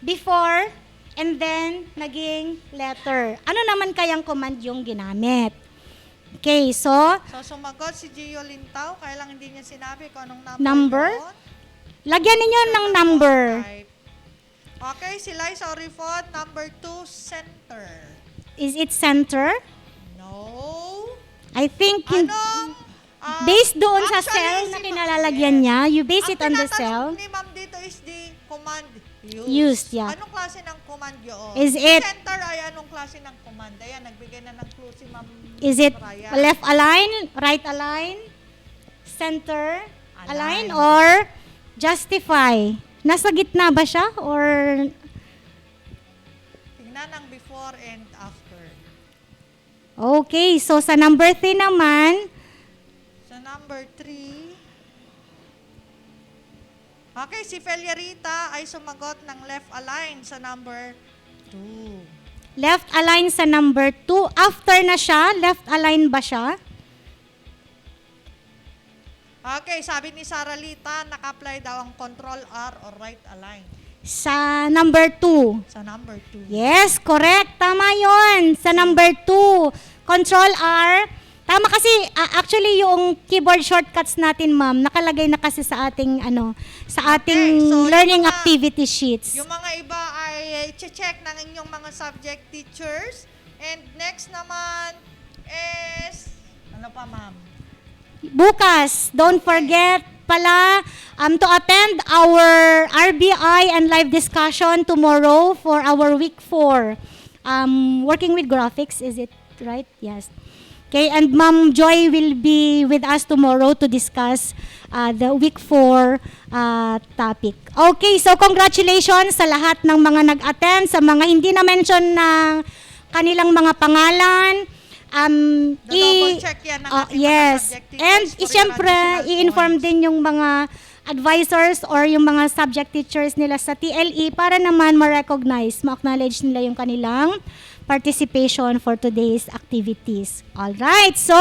S4: before, and then naging letter. Ano naman kayang command yung ginamit? Okay, so
S5: sumagot si Gio Lintao, kaya lang hindi niya sinabi kung anong
S4: number?
S5: yun.
S4: Lagyan ninyo ng number.
S5: Okay, si Liza Orifon, number 2, center.
S4: Is it center?
S5: No.
S4: I think based doon sa cell na kinalalagyan niya, you base it on the cell.
S5: Ang ni Ma'am dito is the command
S4: Used, yeah.
S5: Anong klase ng command yun?
S4: Is it
S5: center ay anong klase ng command? Ayan, nagbigay na ng clue si Ma'am.
S4: Is it
S5: Ryan.
S4: left align, right align, center align, or justify? Nasa gitna ba siya or
S5: tingnan ang before and after.
S4: okay, so sa number 3 naman,
S5: Sa number 3, okay, si Feliarita ay sumagot ng left align sa number 2.
S4: left align sa number 2. After na siya, left align ba siya?
S5: Okay, sabi ni Sarah Lita, naka-apply daw ang control R or right align.
S4: Sa number 2.
S5: Sa number 2.
S4: Yes, correct. Tama yon. Sa number 2. Control R. Tama kasi, actually yung keyboard shortcuts natin, ma'am, nakalagay na kasi sa ating, sa ating learning activity sheets.
S5: Yung mga iba ay check ng inyong mga subject teachers. And next naman is, ano pa, ma'am?
S4: Bukas, don't forget pala to attend our RBI and live discussion tomorrow for our week 4. Working with graphics, is it right? Yes. Okay, and Ma'am Joy will be with us tomorrow to discuss the week 4 topic. Okay, so congratulations sa lahat ng mga nag-attend, sa mga hindi na-mention ng kanilang mga pangalan.
S5: Double check yan ng
S4: yes. And siyempre, i-inform din yung mga advisors or yung mga subject teachers nila sa TLE para naman ma-recognize, ma-acknowledge nila yung kanilang participation for today's activities. Alright, so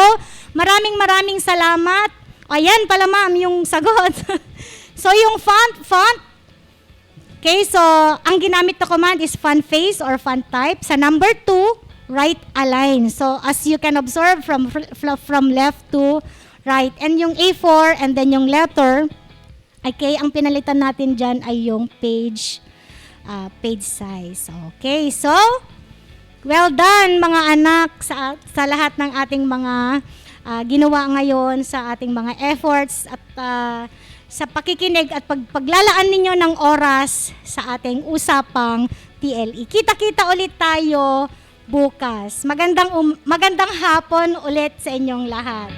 S4: maraming salamat. Ayan pala ma'am, yung sagot. So yung font. Okay, so ang ginamit na command is font face or font type. Sa number 2, right align. So as you can observe from left to right. And yung A4 and then yung letter, okay, ang pinalitan natin dyan ay yung page size. Okay, so well done mga anak sa lahat ng ating mga ginawa ngayon, sa ating mga efforts at sa pakikinig at paglalaan ninyo ng oras sa ating usapang TLE. Kita-kita ulit tayo bukas. Magandang hapon ulit sa inyong lahat.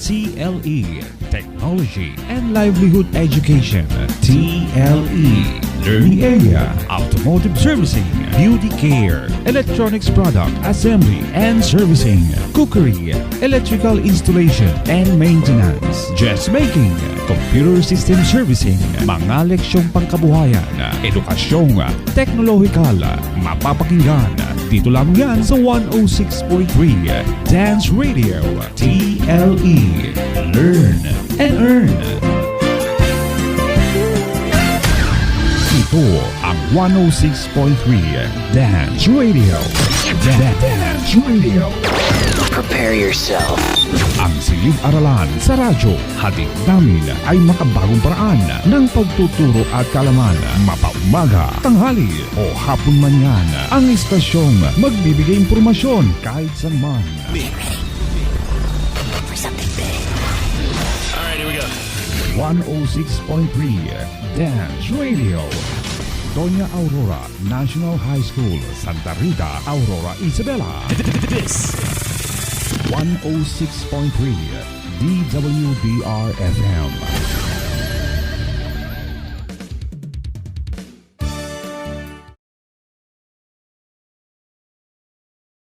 S1: TLE, Technology and Livelihood Education. TLE, Learning Area, Automotive Servicing, Beauty Care, Electronics Product Assembly and Servicing, Cookery, Electrical Installation and Maintenance, Dressmaking, Computer System Servicing, mga leksyong pangkabuhayan, edukasyong, teknolohikal, mapapakinggan. Dito lang yan sa 106.3 Dance Radio, TLE. Learn and earn. Ito ang 106.3 Dance Radio. Dance Radio.
S2: Prepare yourself.
S1: Ang silid-aralan sa radyo, hatid namin ay makabagong paraan ng pagtuturo at kalaman. Mapaumaga, tanghali o hapon man yan, ang istasyong magbibigay impormasyon kahit saan man.
S2: For something big. Alright, here we go.
S1: 106.3 Dance Radio. Doña Aurora National High School, Santa Rita, Aurora, Isabela.
S2: This
S1: 106.3 DWDR FM.